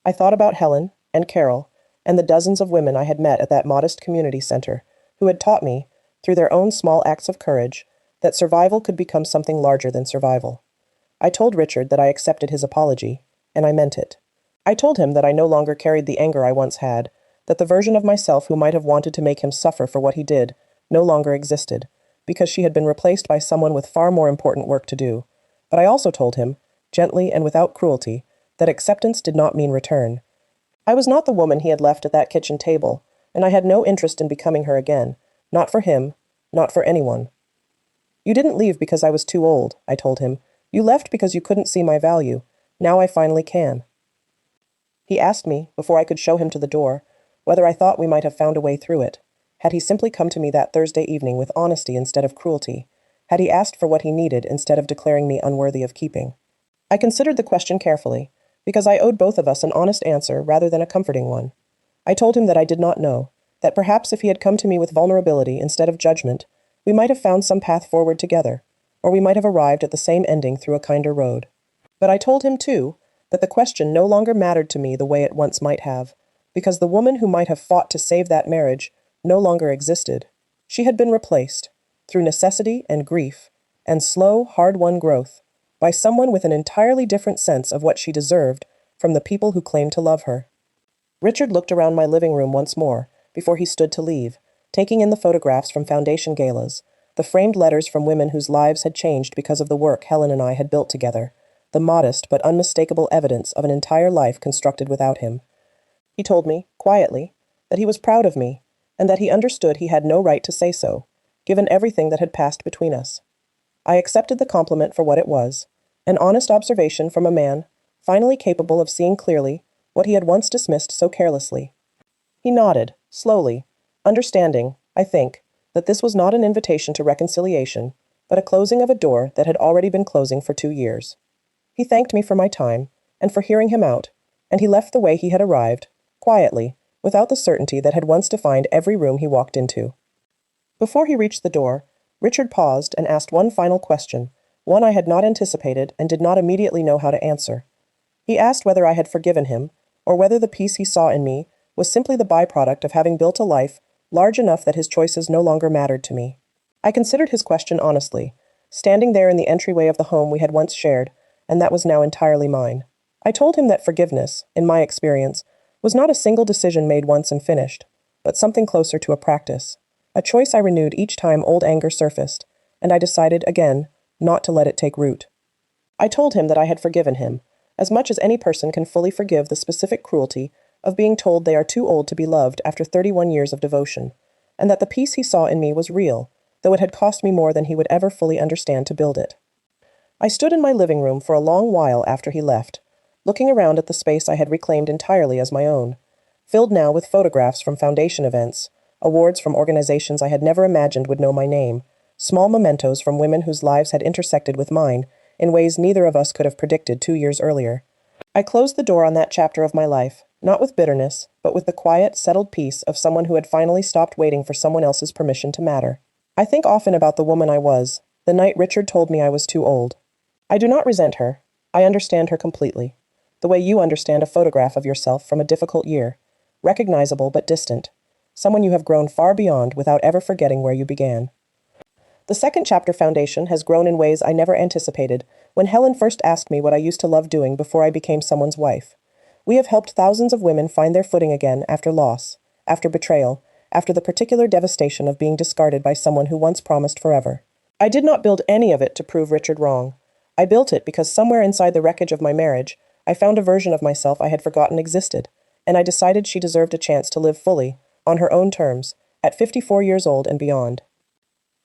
I thought about Helen and Carol and the dozens of women I had met at that modest community center who had taught me, through their own small acts of courage, that survival could become something larger than survival. I told Richard that I accepted his apology, and I meant it. I told him that I no longer carried the anger I once had, that the version of myself who might have wanted to make him suffer for what he did no longer existed, because she had been replaced by someone with far more important work to do. But I also told him, gently and without cruelty, that acceptance did not mean return. I was not the woman he had left at that kitchen table, and I had no interest in becoming her again, not for him, not for anyone. You didn't leave because I was too old, I told him. You left because you couldn't see my value. Now I finally can. He asked me, before I could show him to the door, whether I thought we might have found a way through it. Had he simply come to me that Thursday evening with honesty instead of cruelty? Had he asked for what he needed instead of declaring me unworthy of keeping? I considered the question carefully, because I owed both of us an honest answer rather than a comforting one. I told him that I did not know, that perhaps if he had come to me with vulnerability instead of judgment, we might have found some path forward together, or we might have arrived at the same ending through a kinder road. But I told him, too, that the question no longer mattered to me the way it once might have, because the woman who might have fought to save that marriage no longer existed. She had been replaced, through necessity and grief, and slow, hard-won growth, by someone with an entirely different sense of what she deserved from the people who claimed to love her. Richard looked around my living room once more, before he stood to leave, taking in the photographs from foundation galas, the framed letters from women whose lives had changed because of the work Helen and I had built together, the modest but unmistakable evidence of an entire life constructed without him. He told me, quietly, that he was proud of me, and that he understood he had no right to say so, given everything that had passed between us. I accepted the compliment for what it was, an honest observation from a man, finally capable of seeing clearly what he had once dismissed so carelessly. He nodded, slowly, understanding, I think, that this was not an invitation to reconciliation, but a closing of a door that had already been closing for 2 years. He thanked me for my time, and for hearing him out, and he left the way he had arrived, quietly, without the certainty that had once defined every room he walked into. Before he reached the door, Richard paused and asked one final question, one I had not anticipated and did not immediately know how to answer. He asked whether I had forgiven him, or whether the peace he saw in me was simply the byproduct of having built a life large enough that his choices no longer mattered to me. I considered his question honestly, standing there in the entryway of the home we had once shared, and that was now entirely mine. I told him that forgiveness, in my experience, was not a single decision made once and finished, but something closer to a practice. A choice I renewed each time old anger surfaced, and I decided, again, not to let it take root. I told him that I had forgiven him, as much as any person can fully forgive the specific cruelty of being told they are too old to be loved after 31 years of devotion, and that the peace he saw in me was real, though it had cost me more than he would ever fully understand to build it. I stood in my living room for a long while after he left, looking around at the space I had reclaimed entirely as my own, filled now with photographs from foundation events, awards from organizations I had never imagined would know my name, small mementos from women whose lives had intersected with mine in ways neither of us could have predicted 2 years earlier. I closed the door on that chapter of my life, not with bitterness, but with the quiet, settled peace of someone who had finally stopped waiting for someone else's permission to matter. I think often about the woman I was, the night Richard told me I was too old. I do not resent her. I understand her completely. The way you understand a photograph of yourself from a difficult year, recognizable but distant, someone you have grown far beyond without ever forgetting where you began. The second chapter foundation has grown in ways I never anticipated when Helen first asked me what I used to love doing before I became someone's wife. We have helped thousands of women find their footing again after loss, after betrayal, after the particular devastation of being discarded by someone who once promised forever. I did not build any of it to prove Richard wrong. I built it because somewhere inside the wreckage of my marriage, I found a version of myself I had forgotten existed, and I decided she deserved a chance to live fully, on her own terms, at 54 years old and beyond.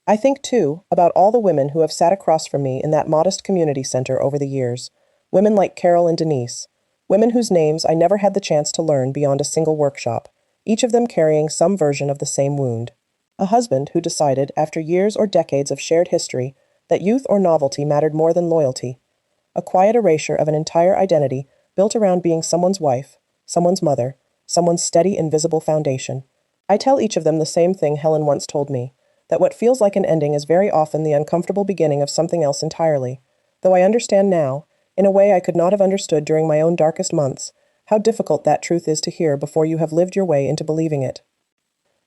I think, too, about all the women who have sat across from me in that modest community center over the years, women like Carol and Denise, women whose names I never had the chance to learn beyond a single workshop, each of them carrying some version of the same wound. A husband who decided, after years or decades of shared history, that youth or novelty mattered more than loyalty. A quiet erasure of an entire identity built around being someone's wife, someone's mother, someone's steady, invisible foundation. I tell each of them the same thing Helen once told me, that what feels like an ending is very often the uncomfortable beginning of something else entirely, though I understand now, in a way I could not have understood during my own darkest months, how difficult that truth is to hear before you have lived your way into believing it.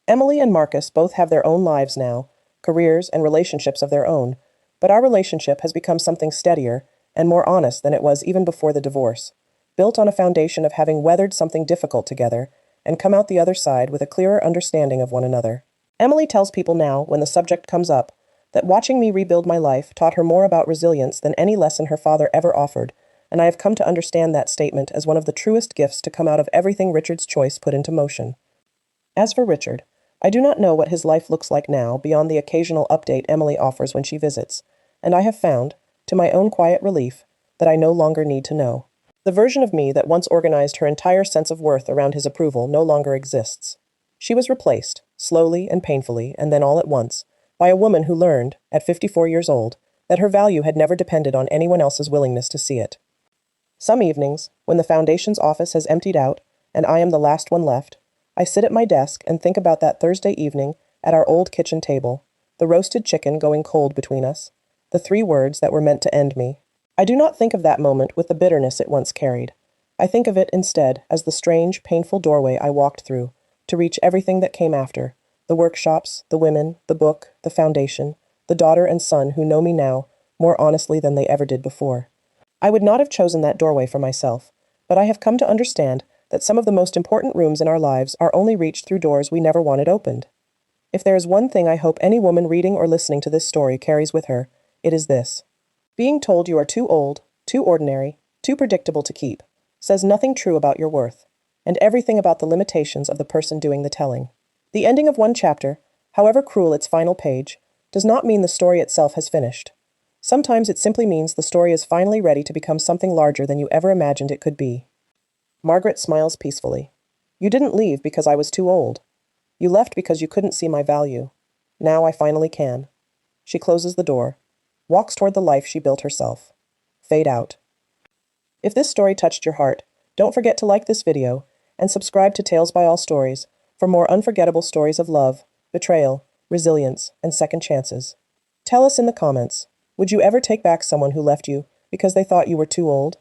Emily and Marcus both have their own lives now, careers and relationships of their own, but our relationship has become something steadier and more honest than it was even before the divorce, built on a foundation of having weathered something difficult together and come out the other side with a clearer understanding of one another. Emily tells people now, when the subject comes up, that watching me rebuild my life taught her more about resilience than any lesson her father ever offered, and I have come to understand that statement as one of the truest gifts to come out of everything Richard's choice put into motion. As for Richard, I do not know what his life looks like now beyond the occasional update Emily offers when she visits, and I have found, to my own quiet relief, that I no longer need to know. The version of me that once organized her entire sense of worth around his approval no longer exists. She was replaced, slowly and painfully, and then all at once, by a woman who learned, at 54 years old, that her value had never depended on anyone else's willingness to see it. Some evenings, when the Foundation's office has emptied out, and I am the last one left, I sit at my desk and think about that Thursday evening at our old kitchen table, the roasted chicken going cold between us, the 3 words that were meant to end me. I do not think of that moment with the bitterness it once carried. I think of it, instead, as the strange, painful doorway I walked through, to reach everything that came after, the workshops, the women, the book, the foundation, the daughter and son who know me now more honestly than they ever did before. I would not have chosen that doorway for myself, but I have come to understand that some of the most important rooms in our lives are only reached through doors we never wanted opened. If there is one thing I hope any woman reading or listening to this story carries with her, it is this. Being told you are too old, too ordinary, too predictable to keep, says nothing true about your worth, and everything about the limitations of the person doing the telling. The ending of one chapter, however cruel its final page, does not mean the story itself has finished. Sometimes it simply means the story is finally ready to become something larger than you ever imagined it could be. Margaret smiles peacefully. You didn't leave because I was too old. You left because you couldn't see my value. Now I finally can. She closes the door, walks toward the life she built herself. Fade out. If this story touched your heart, don't forget to like this video and subscribe to Tales by All Stories for more unforgettable stories of love, betrayal, resilience, and second chances. Tell us in the comments, Would you ever take back someone who left you because they thought you were too old?